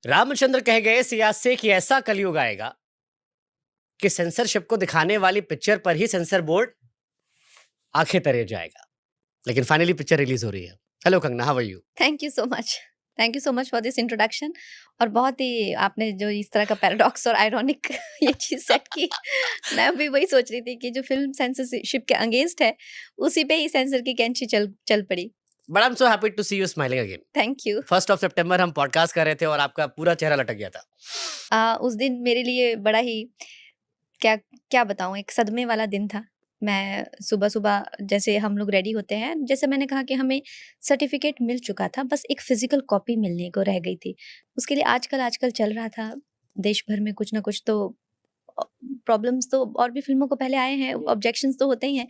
रामचंद्र कह गए सियाज से कि ऐसा कलयुग आएगा कि सेंसरशिप को दिखाने वाली पिक्चर पर ही सेंसर बोर्ड आंखें तरे जाएगा। लेकिन फाइनली पिक्चर रिलीज हो रही है। Hello Kangana, how are you? Thank you so much. Thank you so much for this introduction. और बहुत ही आपने जो इस तरह का पैराडॉक्स और आयरॉनिक ये चीज़ सेट की, मैं भी वही सोच रही थी कि जो फ़िल्म सेंसरशिप के अगेंस्ट है, उसी पे ही सेंसर की कैंची चल पड़ी। But I am so happy to see you smiling again. Thank you. 1 सितंबर हम पॉडकास्ट कर रहे थे और आपका पूरा चेहरा लटक गया था। उस दिन मेरे लिए बड़ा ही क्या क्या बताऊँ, एक सदमे वाला दिन था। मैं सुबह-सुबह जैसे हम लोग रेडी होते हैं, जैसे मैंने कहा कि हमें सर्टिफ़िकेट मिल चुका था, बस एक फ़िज़िकल कॉपी मिलने को रह गई थी। उसके लिए आजकल चल रहा था, देश भर में कुछ ना कुछ तो प्रॉब्लम्स तो और भी फ़िल्मों को पहले आए हैं, ऑब्जेक्शंस तो होते ही हैं।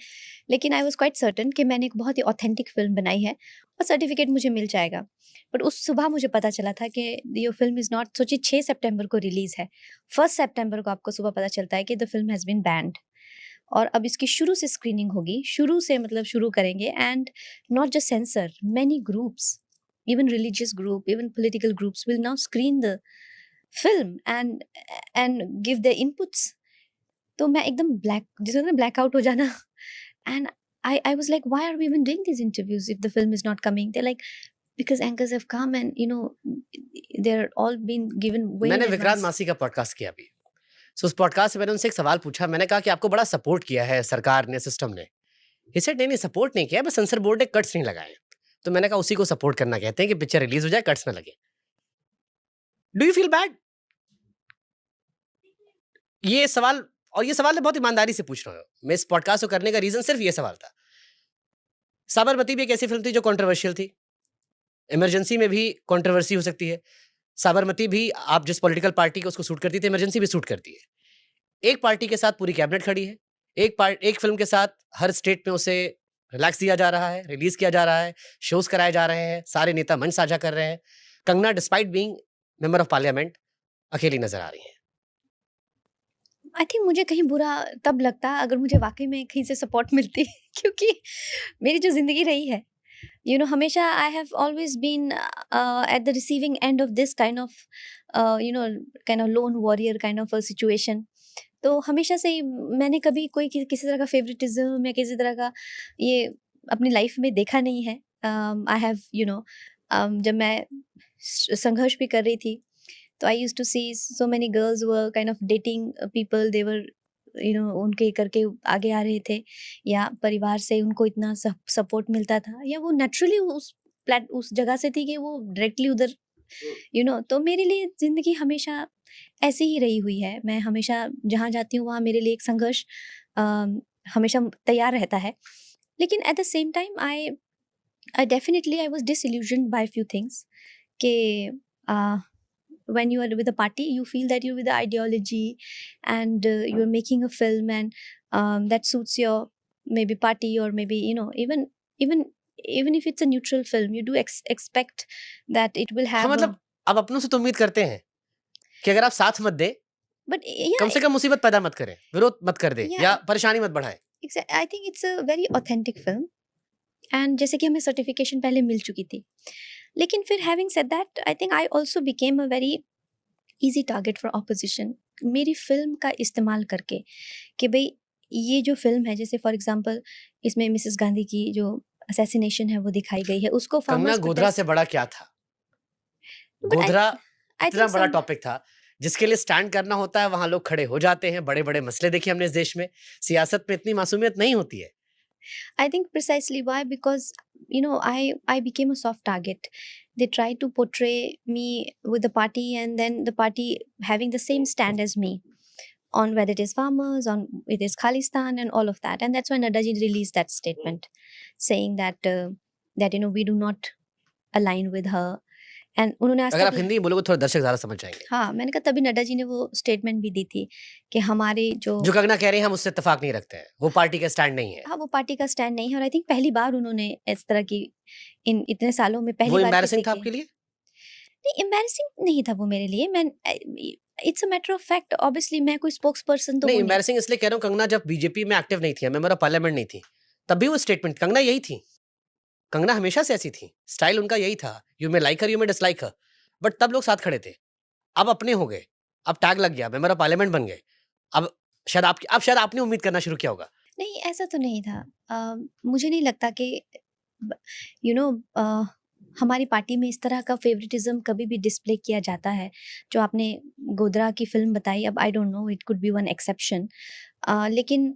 लेकिन आई वाज़ क्वाइट सर्टेन कि मैंने एक बहुत ही ऑथेंटिक फ़िल्म बनाई है और सर्टिफ़िकेट मुझे मिल जाएगा। बट उस सुबह मुझे पता चला था कि ये फ़िल्म इज़ नॉट, सोचिए 6 सितंबर को रिलीज़ है। 1 सितंबर को आपको सुबह पता चलता है कि the film has been banned. और अब इसकी शुरू से स्क्रीनिंग होगी, शुरू से मतलब शुरू करेंगे। And not just sensor, many groups, even religious group, even political groups will now screen the film and give their inputs. तो मैं एकदम जिसे कहते हैं ब्लैकआउट हो जाना। And I was like, why are we even doing these interviews if the film is not coming? They're like, because anchors have come and they're all been given way मैंने in Vikrant advance. मासी का podcast किया अभी। सो उस podcast में मैंने उनसे एक सवाल पूछा। मैंने कहा कि आपको बड़ा सपोर्ट किया है सरकार ने, सिस्टम ने। ही सेड नहीं सपोर्ट नहीं किया, बस सेंसर बोर्ड ने कट्स नहीं लगाए। तो मैंने कहा उसी को सपोर्ट करना कहते हैं कि पिक्चर रिलीज हो जाए, कट्स ना लगे। Do you feel bad? ये सवाल मैं बहुत ईमानदारी से पूछ रहा हूँ। मैं इस पॉडकास्ट को करने का रीजन सिर्फ ये सवाल था। साबरमती भी एक ऐसी फिल्म थी जो कंट्रोवर्शियल थी। इमरजेंसी में भी कंट्रोवर्सी हो सकती है। साबरमती भी आप जिस पॉलिटिकल पार्टी को उसको सूट करती थी, इमरजेंसी भी सूट करती है। एक पार्टी के साथ पूरी कैबिनेट खड़ी है, एक फिल्म के साथ हर स्टेट में उसे रिलैक्स दिया जा रहा है, रिलीज किया जा रहा है, शोज कराए जा रहे हैं, सारे नेता मंच साझा कर रहे हैं। Kangana despite being member of parliament अकेली नजर आ रही है। आई थिंक मुझे कहीं बुरा तब लगता अगर मुझे वाकई में कहीं से सपोर्ट मिलती क्योंकि मेरी जो ज़िंदगी रही है, हमेशा I have always been at the receiving end of this kind of lone warrior kind of a situation. तो हमेशा से ही मैंने कभी कोई किसी तरह का फेवरेटिज्म या किसी तरह का ये अपनी लाइफ में देखा नहीं है। आई हैव जब मैं संघर्ष भी कर रही थी, तो I used to see so many girls were kind of dating people, they were उनके करके आगे आ रहे थे, या परिवार से उनको इतना सपोर्ट मिलता था, या वो नेचुरली उस जगह से थी कि वो डायरेक्टली उधर तो मेरे लिए ज़िंदगी हमेशा ऐसी ही रही हुई है। मैं हमेशा जहाँ जाती हूँ वहाँ मेरे लिए एक संघर्ष अ, हमेशा तैयार रहता है। लेकिन at the same time I definitely I was disillusioned by few things कि when you are with a party you feel that you're with the ideology and you're making a film and that suits your maybe party, or maybe even even if it's a neutral film you do expect that it will हाँ, have a मतलब अब अपनों से तो उम्मीद करते हैं कि अगर आप साथ मत दे, but कम yeah, से कम मुसीबत पैदा मत करें, विरोध मत कर दे yeah, या परेशानी मत बढ़ाए। I think it's a very authentic film and जैसे कि हमें सर्टिफिकेशन पहले मिल चुकी थी। लेकिन फिर having said that I think I also became a very easy target for opposition मेरी फिल्म का इस्तेमाल करके कि भाई ये जो फिल्म है, जैसे फॉर एग्जांपल इसमें मिसेस गांधी की जो असैसिनेशन है वो दिखाई गई है, उसको कंगना, फार्मर्स गोधरा से प्रोटेस्ट। बड़ा क्या था? बट आई गोधरा आई इतना थिंक बड़ा सम टॉपिक था जिसके लिए स्टैंड करना होता है, वहां लोग खड़े हो जाते हैं। बड़े बड़े मसले देखे हमने इस देश में। सियासत में इतनी मासूमियत नहीं होती है। I think precisely why, because I became a soft target. They tried to portray me with the party, and then the party having the same stand as me on whether it is farmers, on it is Khalistan, and all of that. And that's when Nadaji released that statement, saying that we do not align with her. And उन्होंने आज अगर तक आप हिंदी बोलोगे थोड़ा दर्शक ज्यादा समझ जाएंगे। हाँ, मैंने कहा तभी नड्डा जी ने वो स्टेटमेंट भी दी थी कि हमारे जो जो कंगना कह रही है हम उससे इत्तेफाक नहीं रखते हैं, वो पार्टी का स्टैंड नहीं है। हाँ, वो पार्टी का स्टैंड नहीं है। और आई थिंक पहली बार उन्होंने इस तरह की इन इतने सालों में पहली वो बार एम्बैरेसिंग था किसी के आपके लिए? नहीं, एम्बैरेसिंग नहीं था वो मेरे लिए। मैं it's a matter of fact, obviously मैं कोई स्पोक्स पर्सन तो नहीं, हूँ नहीं। एम्बैरेसिंग इसलिए कह रहा हूँ, कंगना जब बीजेपी में एक्टिव नहीं थी, मेंबर ऑफ पार्लियामेंट नहीं थी, तब भी वो स्टेटमेंट कंगना यही थी। कंगना हमेशा से ऐसी थी, स्टाइल उनका यही था। You may like her, you may dislike her, but तब लोग साथ खड़े थे। अब अपने हो गए, अब टैग लग गया, मेंबर ऑफ पार्लियामेंट बन गए, अब शायद आपने उम्मीद करना शुरू किया होगा। नहीं, ऐसा तो नहीं था। मुझे नहीं लगता कि यू नो हमारी पार्टी में इस तरह का फेवरेटिज्म कभी भी डिस्प्ले किया जाता है। जो आपने गोधरा की फिल्म बताई, अब I don't know, it could be one exception, लेकिन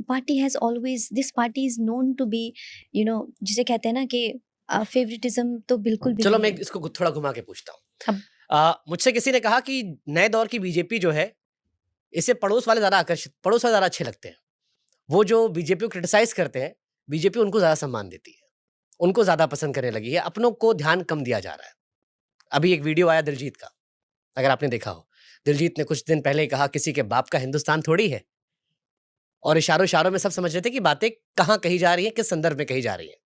party has always, this party is known to be, जिसे कहते हैं ना कि फेवरेटिज्म तो बिल्कुल भी चलो नहीं मैं है। इसको थोड़ा घुमा के पूछता हूँ। अब मुझसे किसी ने कहा कि नए दौर की बीजेपी जो है, इसे पड़ोस वाले ज़्यादा अच्छे लगते हैं। वो जो बीजेपी को क्रिटिसाइज करते हैं, बीजेपी उनको ज़्यादा सम्मान देती है, उनको ज़्यादा पसंद करने लगी है, अपनों को ध्यान कम दिया जा रहा है। अभी एक वीडियो आया दिलजीत का, अगर आपने देखा हो। दिलजीत ने कुछ दिन पहले ही कहा किसी के बाप का हिंदुस्तान थोड़ी है, और इशारों इशारों में सब समझ रहे थे कि बातें कहाँ कही जा रही हैं, किस संदर्भ में कही जा रही हैं।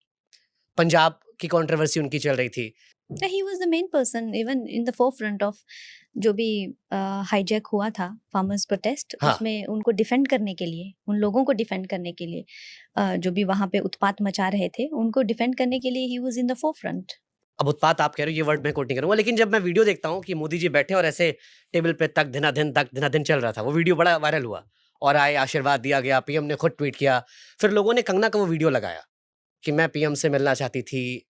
पंजाब की कंट्रोवर्सी उनकी चल रही थी। He was the main person even in the forefront of जो भी हाईजैक हुआ था फार्मर्स प्रोटेस्ट, हाँ, उसमें उनको डिफेंड करने के लिए, उन लोगों को डिफेंड करने के लिए, जो भी वहां पे उत्पात मचा रहे थे, उनको डिफेंड करने के लिए he was in the forefront. अब उत्पात आप कह रहे हो, ये वर्ड मैं कोट नहीं करूंगा, लेकिन जब मैं वीडियो देखता हूँ कि मोदी जी बैठे और ऐसे टेबल पे तक दिन चल रहा था, वो वीडियो बड़ा वायरल हुआ और आए, आशीर्वाद दिया गया, पीएम ने खुद ट्वीट किया, फिर लोगों ने कंगना का वो वीडियो लगाया कि मैं पीएम से मिलना चाहती थी,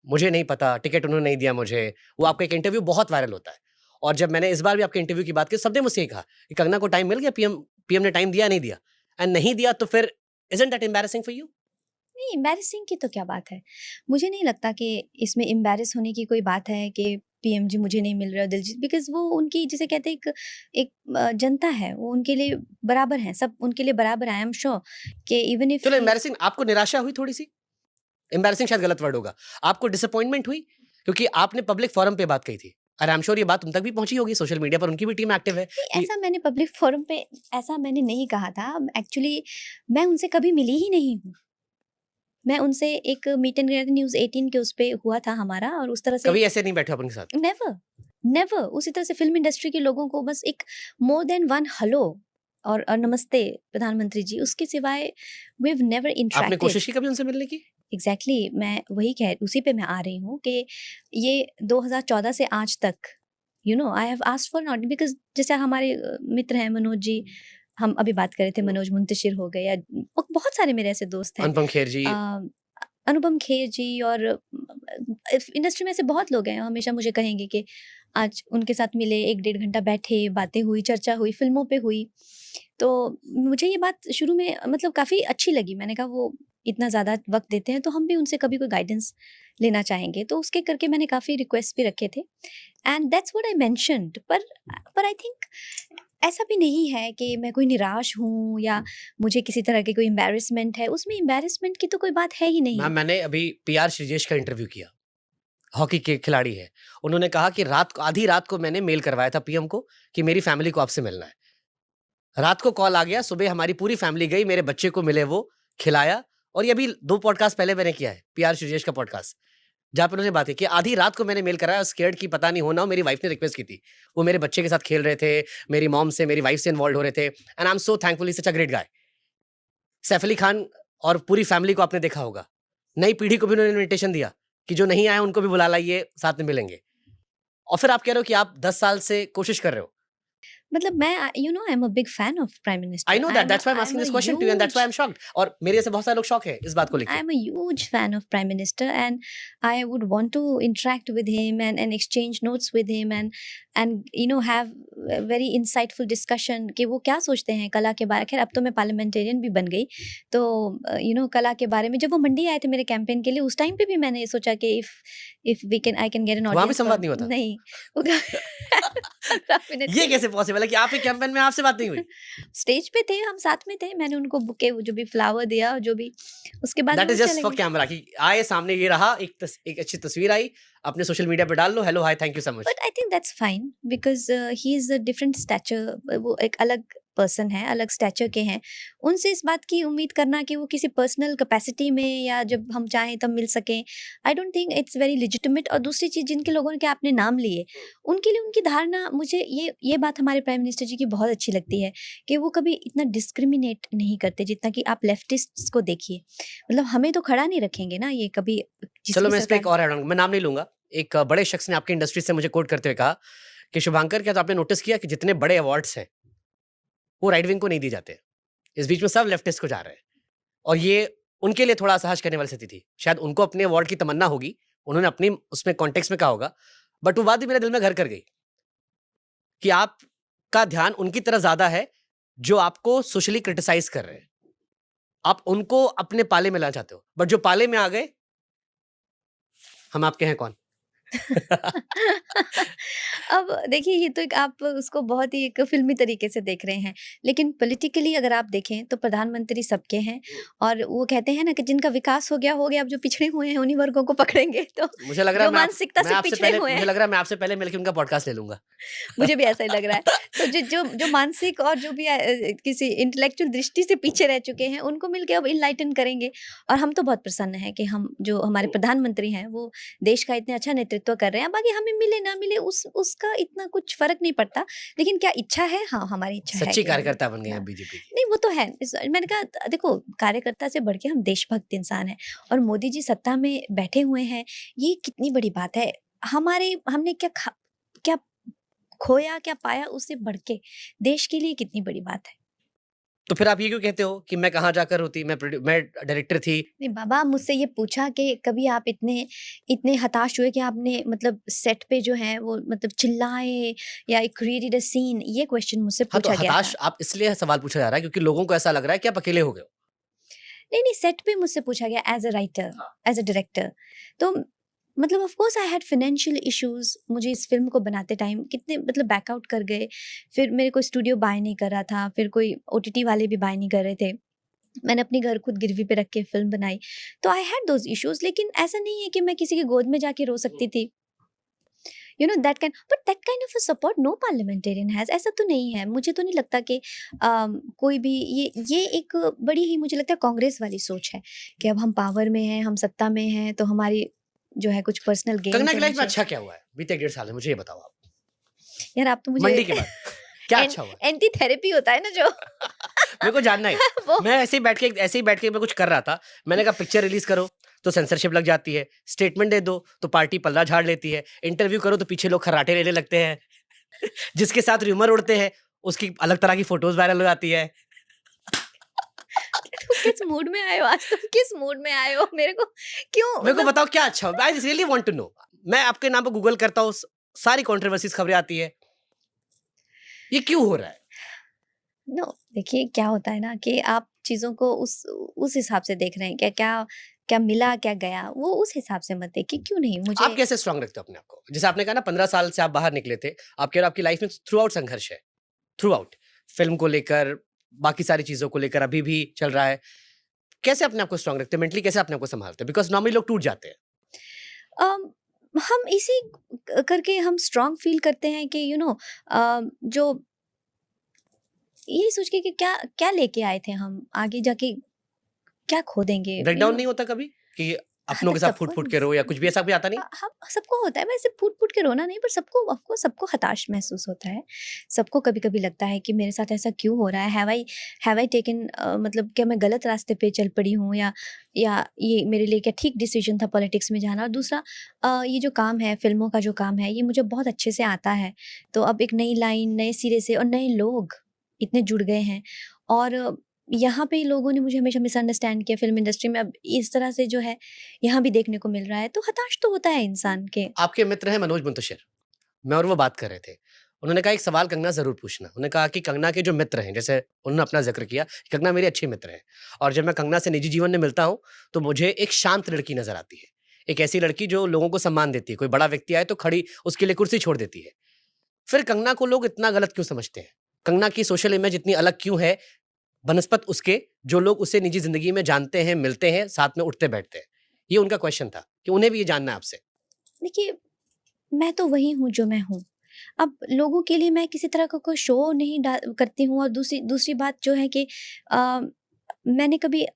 मुझे नहीं पता, टिकट उन्होंने नहीं दिया मुझे। वो आपका एक इंटरव्यू बहुत वायरल होता है, और जब मैंने इस बार भी आपके इंटरव्यू की बात की, सबने मुझसे ये कहा कि कंगना को टाइम मिल गया, पीएम पीएम ने टाइम दिया नहीं दिया, एंड नहीं दिया तो फिर isn't that embarrassing for you? नहीं, एम्बैरेसिंग की तो क्या बात है। मुझे नहीं लगता कि इसमें एम्बैरेस होने की कोई बात है कि पीएम जी मुझे नहीं मिल रहे हो दिलजीत, बिकॉज वो उनकी, जिसे कहते हैं, एक एक जनता है, वो उनके लिए बराबर है, सब उनके लिए बराबर है। आई एम श्योर कि इवन इफ चलो एम्बैरेसिंग, आपको निराशा हुई थोड़ी सी? एम्बैरेसिंग शायद गलत वर्ड होगा, आपको डिसअपॉइंटमेंट हुई, क्योंकि आपने पब्लिक फोरम पे बात कही थी, और आई एम श्योर ये बात उन तक भी पहुंची होगी, सोशल मीडिया पर उनकी भी टीम एक्टिव है नहीं, कि ऐसा मैंने पब्लिक फोरम पे ऐसा मैंने नहीं कहा था। एक्चुअली मैं उनसे कभी मिली ही नहीं हूँ। मैं उनसे एक मीट एंड ग्रीट न्यूज़ 18 के उस पे हुआ था हमारा, और उस तरह से कभी ऐसे नहीं बैठे हो आप उनके साथ? नेवर, नेवर उसी तरह से फ़िल्म इंडस्ट्री के लोगों को बस एक मोर देन वन हेलो और नमस्ते प्रधानमंत्री जी, उसके सिवाय वी हैव नेवर आपने इंटरैक्टेड। कोशिश की कभी उनसे मिलने की? एग्ज़ैक्टली, मैं वही उसी पे मैं आ रही हूँ कि ये 2014 से आज तक I have asked for not, because जैसे हमारे मित्र हैं मनोज जी, हम अभी बात कर रहे थे, मनोज मुंतशिर हो गए, या बहुत सारे मेरे ऐसे दोस्त हैं, अनुपम खेर जी। अनुपम खेर जी, और इंडस्ट्री में ऐसे बहुत लोग हैं, हमेशा मुझे कहेंगे कि आज उनके साथ मिले, 1 डेढ़ घंटा बैठे, बातें हुई, चर्चा हुई, फ़िल्मों पे हुई। तो मुझे ये बात शुरू में मतलब काफ़ी अच्छी लगी। मैंने कहा वो इतना ज़्यादा वक़्त देते हैं, तो हम भी उनसे कभी कोई गाइडेंस लेना चाहेंगे। तो उसके करके मैंने काफ़ी रिक्वेस्ट भी रखे थे, and that's what I mentioned. पर आई थिंक ऐसा भी नहीं है कि मैं कोई निराश हूँ या मुझे किसी तरह की कोई एम्बैरेसमेंट है। उसमें एम्बैरेसमेंट की तो कोई बात है ही नहीं। मैम, मैंने अभी पीआर श्रीजेश का इंटरव्यू किया, हॉकी के खिलाड़ी हैं। उन्होंने कहा कि आधी रात को मैंने मेल करवाया था पीएम को कि मेरी फैमिली को आपसे मिलना है। रात को कॉल आ गया, सुबह हमारी पूरी फैमिली गई, मेरे बच्चे को मिले, वो खिलाया, और ये अभी 2 पॉडकास्ट पहले मैंने किया है, पीआर श्रीजेश का पॉडकास्ट, जहाँ पे उन्होंने बातें की। आधी रात को मैंने मेल कराया, स्कैर्ड कि पता नहीं होना हो, मेरी वाइफ ने रिक्वेस्ट की थी। वो मेरे बच्चे के साथ खेल रहे थे, मेरी मॉम से, मेरी वाइफ से इन्वॉल्व हो रहे थे, and I am so thankful, he is such a great guy. Saif Ali Khan और पूरी फैमिली को आपने देखा होगा। नई पीढ़ी को भी उन्होंने इन्विटेशन दिया कि जो नहीं आए उनको भी बुला लाइए, साथ में मिलेंगे। और फिर आप कह रहे हो कि आप 10 साल से कोशिश कर रहे हो। मतलब मैं I am a big fan of prime I minister. No that, that's why I am asking this question to you, and that's why I am shocked, और मेरे जैसे बहुत सारे लोग शॉक हैं इस बात को I लेके। am a huge fan of Prime Minister, and I would want to interact with him and exchange notes with him, and have a very insightful discussion कि वो क्या सोचते हैं कला के बारे। खैर अब तो मैं पार्लियामेंटेरियन भी बन गई, तो कला के बारे में जब वो मंडी आए थे मेरे कैंपेन के लिए, उस टाइम पे भी मैंने सोचा कि if I can get an वहाँ भी ऑडियंस। संवाद नहीं होता? नहीं ये कैसे पॉसिबल है कि आपके कैंपेन में आपसे बात नहीं हुई? स्टेज पे थे, हम साथ में थे, मैंने उनको बुके जो भी फ्लावर दिया, जो भी, उसके बाद दैट वो इज जस्ट चले फॉर गए। कैमरा, कि आए सामने, ये रहा, एक अच्छी तस्वीर आई, अपने सोशल मीडिया पे डाल लो, hello hi, thank you so much. But I think that's fine, because he is a different stature, वो एक अलग पर्सन है, अलग स्टैचर के हैं। उनसे इस बात की उम्मीद करना कि वो किसी पर्सनल कैपेसिटी में या जब हम चाहें तब मिल सकें, I don't think it's very legitimate. और दूसरी चीज़, जिनके लोगों के आपने नाम लिए, उनके लिए उनकी धारणा, मुझे ये बात हमारे प्राइम मिनिस्टर जी की बहुत अच्छी लगती है कि वो कभी इतना डिस्क्रिमिनेट नहीं करते जितना कि आप लेफ्टिस्ट्स को देखिए। मतलब हमें तो खड़ा नहीं रखेंगे ना ये कभी, जिस चलो भी मैं इस पे एक सरकार। और ऐड ऑन, मैं नाम नहीं लूंगा। एक बड़े शख्स ने आपकी इंडस्ट्री से मुझे कोट करते हुए कहा कि शुभांकर, क्या तो आपने नोटिस किया कि जितने बड़े अवार्ड्स हैं वो राइट विंग को नहीं दिए जाते, इस बीच में सब लेफ्टिस्ट को जा रहे हैं, और ये उनके लिए थोड़ा असहज करने वाली स्थिति थी। शायद उनको अपने अवार्ड की तमन्ना होगी, उन्होंने अपनी उसमें कॉन्टेक्स्ट में कहा होगा, बट वो बात भी मेरे दिल में घर कर गई कि आपका ध्यान उनकी तरह ज्यादा है जो आपको सोशली क्रिटिसाइज कर रहे हैं, आप उनको अपने पाले में लाना चाहते हो, बट जो पाले में आ गए, हम आपके हैं कौन? अब देखिए, ये तो एक आप उसको बहुत ही एक फ़िल्मी तरीके से देख रहे हैं, लेकिन पॉलिटिकली अगर आप देखें तो प्रधानमंत्री सबके हैं, और वो कहते हैं ना कि जिनका विकास हो गया, अब जो पिछड़े हुए हैं उन्हीं वर्गों को पकड़ेंगे, तो मुझे लग रहा जो है मानसिकता से पिछड़े हुए मुझे हैं, लग रहा है मैं आपसे पहले मिलकर उनका पॉडकास्ट ले लूंगा। मुझे भी ऐसा ही लग रहा है। तो जो मानसिक और जो भी किसी इंटेलेक्चुअल दृष्टि से पीछे रह चुके हैं, उनको मिलके अब इनलाइटन करेंगे, और हम तो बहुत प्रसन्न हैं कि हम जो हमारे प्रधानमंत्री हैं, वो देश का इतना अच्छा नेतृत्व कर रहे हैं। बाकी हमें मिले ना मिले उसका इतना कुछ फ़र्क नहीं पड़ता, लेकिन क्या इच्छा है? हाँ, हमारी इच्छा है सच्ची कि हम कार्यकर्ता बन गए हाँ। हैं बीजेपी की। नहीं, वो तो है। मैंने कहा देखो, कार्यकर्ता से बढ़ के हम देशभक्त इंसान हैं, और मोदी जी सत्ता में बैठे हुए हैं, ये कितनी बड़ी बात है। हमने क्या खोया, क्या पाया, उससे बढ़ के देश के लिए कितनी बड़ी बात है। तो फिर आप ये क्यों कहते हो कि मैं कहाँ जाकर होती, मैं डायरेक्टर थी? नहीं बाबा, मुझसे ये पूछा कि कभी आप इतने हताश हुए कि आपने मतलब सेट पे जो है वो मतलब चिल्लाए या क्रिएटेड अ सीन, ये क्वेश्चन मुझसे हाँ, तो पूछा गया था। हताश आप इसलिए सवाल पूछा जा रहा है क्योंकि लोगों को ऐसा लग रहा है कि आप अकेले हो गए हो। नहीं, सेट पे मुझसे पूछा गया as a writer, as a director. तो मतलब of course I had financial issues. मुझे इस फ़िल्म को बनाते टाइम कितने मतलब बैकआउट कर गए। फिर मेरे को स्टूडियो बाय नहीं कर रहा था, फिर कोई ओटीटी वाले भी बाय नहीं कर रहे थे। मैंने अपनी घर खुद गिरवी पे रख के फ़िल्म बनाई। तो आई हैड दोज़ इश्यूज़, लेकिन ऐसा नहीं है कि मैं किसी की गोद में जाके रो सकती थी। You know that kind of a support no parliamentarian has. ऐसा तो नहीं है। मुझे तो नहीं लगता कि कोई भी ये एक बड़ी ही, मुझे लगता है, कांग्रेस वाली सोच है कि अब हम पावर में हैं, हम सत्ता में हैं, तो हमारी जो है कुछ पर्सनल गेन्स कंगना की होने लाइफ में चाहिए। अच्छा क्या हुआ है बीते 1.5 साल में, मुझे ये बताओ आप? यार, आप तो मुझे मंडी के बाद क्या अच्छा हुआ है? एंटी थेरेपी होता है ना जो मेरे को जानना है। वो मैं ऐसे ही बैठ के मैं कुछ कर रहा था। मैंने कहा पिक्चर रिलीज करो तो सेंसरशिप लग जाती है, स्टेटमेंट दे दो तो पार्टी पल्ला झाड़ लेती है, इंटरव्यू करो तो पीछे लोग खर्राटे लेने लगते हैं, जिसके साथ र्यूमर उड़ते हैं उसकी अलग तरह की फोटोज वायरल हो जाती है। तुम किस मूड में आए हो आज? तुम किस मूड में आए हो? मेरे को क्यों मेरे को मतलब बताओ क्या अच्छा हुआ? I really want to know. मैं आपके नाम पर गूगल करता हूँ, सारी कंट्रोवर्सीज खबरें आती है, ये क्यों हो रहा है? नो, देखिए क्या होता है ना कि आप चीज़ों को उस हिसाब से देख रहे हैं। क्या क्या क्या मिला, क्या गया, वो उस हिसाब से मत देखिए। क्यों नहीं? आप मुझे कैसे स्ट्रांग रखते हो अपने आप को? जैसे आपने कहा ना 15 साल से आप बाहर निकले थे, आपकी लाइफ में थ्रू आउट संघर्ष है, थ्रू आउट, फिल्म को लेकर, बाकी सारी चीजों को लेकर अभी भी चल रहा है। कैसे अपने आप को स्ट्रांग रखते हैं, मेंटली कैसे अपने आप को संभालते हैं? बिकॉज नॉर्मली लोग टूट जाते हैं। अम, हम इसी करके हम स्ट्रांग फील करते हैं कि जो ये सोच के कि क्या क्या लेके आए थे हम, आगे जाके क्या खो देंगे, ब्रेकडाउन नहीं होता कभी कि हाँ, अपनों तो के साथ फूट फूट के रो, या कुछ भी ऐसा भी आता नहीं? हम सबको होता है, वैसे फूट-फूट के रोना नहीं, पर सबको ऑफ कोर्स सबको हताश महसूस होता है। सबको कभी-कभी लगता है कि मेरे साथ ऐसा क्यों हो रहा है? हैव आई टेकन मतलब क्या मैं गलत रास्ते पे चल पड़ी हूँ, या ये मेरे लिए क्या ठीक डिसीजन था पॉलिटिक्स में जाना? और दूसरा, ये जो काम है, फ़िल्मों का जो काम है, ये मुझे बहुत अच्छे से आता है। तो अब एक नई लाइन, नए सिरे से, और नए लोग इतने जुड़ गए हैं, और यहाँ पे लोगों ने मुझे हमेशा मिसअंडरस्टैंड किया फ़िल्म इंडस्ट्री में। अब इस तरह से जो है यहाँ भी देखने को मिल रहा है, तो हताश तो होता है इंसान के। आपके मित्र हैं मनोज मुंतशिर, मैं और वो बात कर रहे थे। उन्होंने कहा एक सवाल कंगना जरूर पूछना। उन्होंने कहा कि कंगना के जो मित्र हैं, जैसे उन्होंने अपना जिक्र किया, कंगना मेरे अच्छे मित्र हैं, और जब मैं कंगना से निजी जीवन में मिलता हूँ तो मुझे एक शांत लड़की नजर आती है, एक ऐसी लड़की जो लोगों को सम्मान देती है, कोई बड़ा व्यक्ति आए तो खड़ी उसके लिए कुर्सी छोड़ देती है। फिर कंगना को लोग इतना गलत क्यों समझते हैं? कंगना की सोशल इमेज इतनी अलग क्यों है बनस्पत उसके जो लोग उसे निजी जिंदगी में जानते हैं, मिलते हैं, साथ में उठते बैठते हैं? ये उनका क्वेश्चन था कि उन्हें भी ये जानना है आपसे। देखिए, मैं तो वही हूँ जो मैं हूँ। अब लोगों के लिए मैं किसी तरह का कोई शो नहीं करती हूँ, और दूसरी दूसरी बात जो है कि अ, मैंने कभी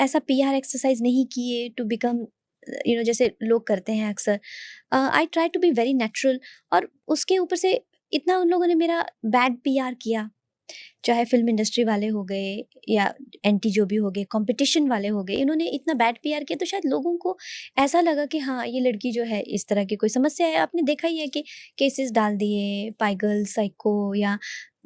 ऐसा पीआर एक्सरसाइज़ नहीं किए टू बिकम जैसे लोग करते हैं अक्सर। I try to be very natural, और उसके ऊपर से इतना उन लोगों ने मेरा बैड पीआर किया। चाहे फ़िल्म इंडस्ट्री वाले हो गए या एंटी जो भी हो गए, कॉम्पिटिशन वाले हो गए, इन्होंने इतना बैड पीआर किया तो शायद लोगों को ऐसा लगा कि हाँ, ये लड़की जो है इस तरह की कोई समस्या है। आपने देखा ही है कि केसेस डाल दिए, पाइगल, साइको या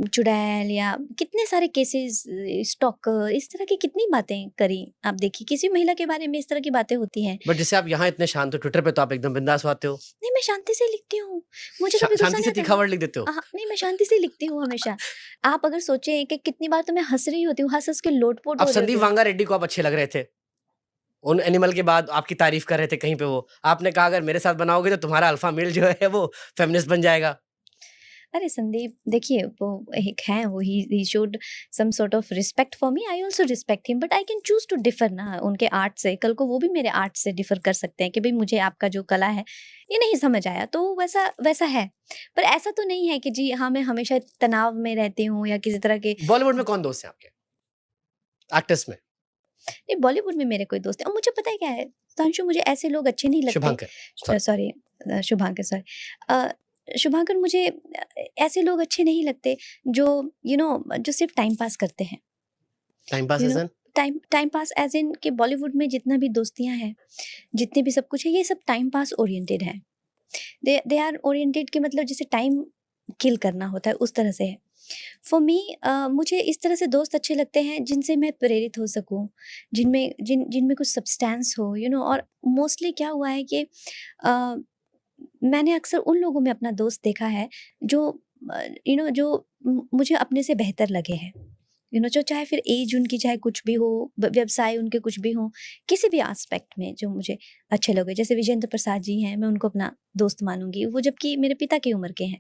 चुड़ैल या कितने सारे केसेस, स्टॉकर, इस तरह की कितनी बातें करी। आप देखिए किसी महिला के बारे में इस तरह की बातें होती हैं। बट जैसे आप यहाँ इतने शांत हो, ट्विटर पे तो आप एकदम बिंदास आते हो, नहीं, मैं शांति से लिखती हूँ, मुझे कभी गुस्सा शांति नहीं से आता। तीखा वर्ड लिख देते हो। हाँ, नहीं, मैं शांति से लिखती हूँ हमेशा। आप अगर सोचें कि कितनी बार तो मैं हँस रही होती हूँ, हँस-हँस के लोटपोट अब हो रही संदीप होती हूँ। वांगा रेड्डी को आप अच्छे लग रहे थे, उन एनिमल के बाद आपकी तारीफ कर रहे थे कहीं पे, वो आपने कहा अगर मेरे साथ बनाओगे तो तुम्हारा अल्फा मेल जो है वो फेमिनिस्ट बन जाएगा। अरे संदीप, देखिए वो एक हैं, वो ही showed some sort of respect for me, I also respect him, but I can choose to differ ना उनके आर्ट से। कल को वो भी मेरे आर्ट से डिफर कर सकते हैं कि भाई मुझे आपका जो कला है ये नहीं समझ आया, तो वैसा है। पर ऐसा तो नहीं है कि जी हाँ, मैं हमेशा तनाव में रहती हूँ या किसी तरह के। बॉलीवुड में कौन दोस्त हैं आपके एक्टर्स में? नहीं, बॉलीवुड में मेरे कोई दोस्त है, और मुझे पता है क्या है तांशु, मुझे ऐसे लोग अच्छे नहीं लगते। शुभांकर, सॉरी, शुभांकर, सॉरी, शुभांकर, मुझे ऐसे लोग अच्छे नहीं लगते जो जो सिर्फ टाइम पास करते हैं। Time pass you is no time pass as in कि बॉलीवुड में जितना भी दोस्तियां हैं, जितने भी सब कुछ है, ये सब टाइम पास ओरिएंटेड है। दे आर ओरिएंटेड के मतलब जैसे टाइम किल करना होता है उस तरह से है। फॉर मी, मुझे इस तरह से दोस्त अच्छे लगते हैं जिनसे मैं प्रेरित हो सकूं, जिनमें कुछ सब्सटेंस हो, और मोस्टली क्या हुआ है कि मैंने अक्सर उन लोगों में अपना दोस्त देखा है जो जो मुझे अपने से बेहतर लगे हैं। जो चाहे फिर एज उनकी चाहे कुछ भी हो, व्यवसाय उनके कुछ भी हो, किसी भी एस्पेक्ट में जो मुझे अच्छे लगे। जैसे विजेंद्र प्रसाद जी हैं, मैं उनको अपना दोस्त मानूंगी, वो जबकि मेरे पिता की उम्र के हैं।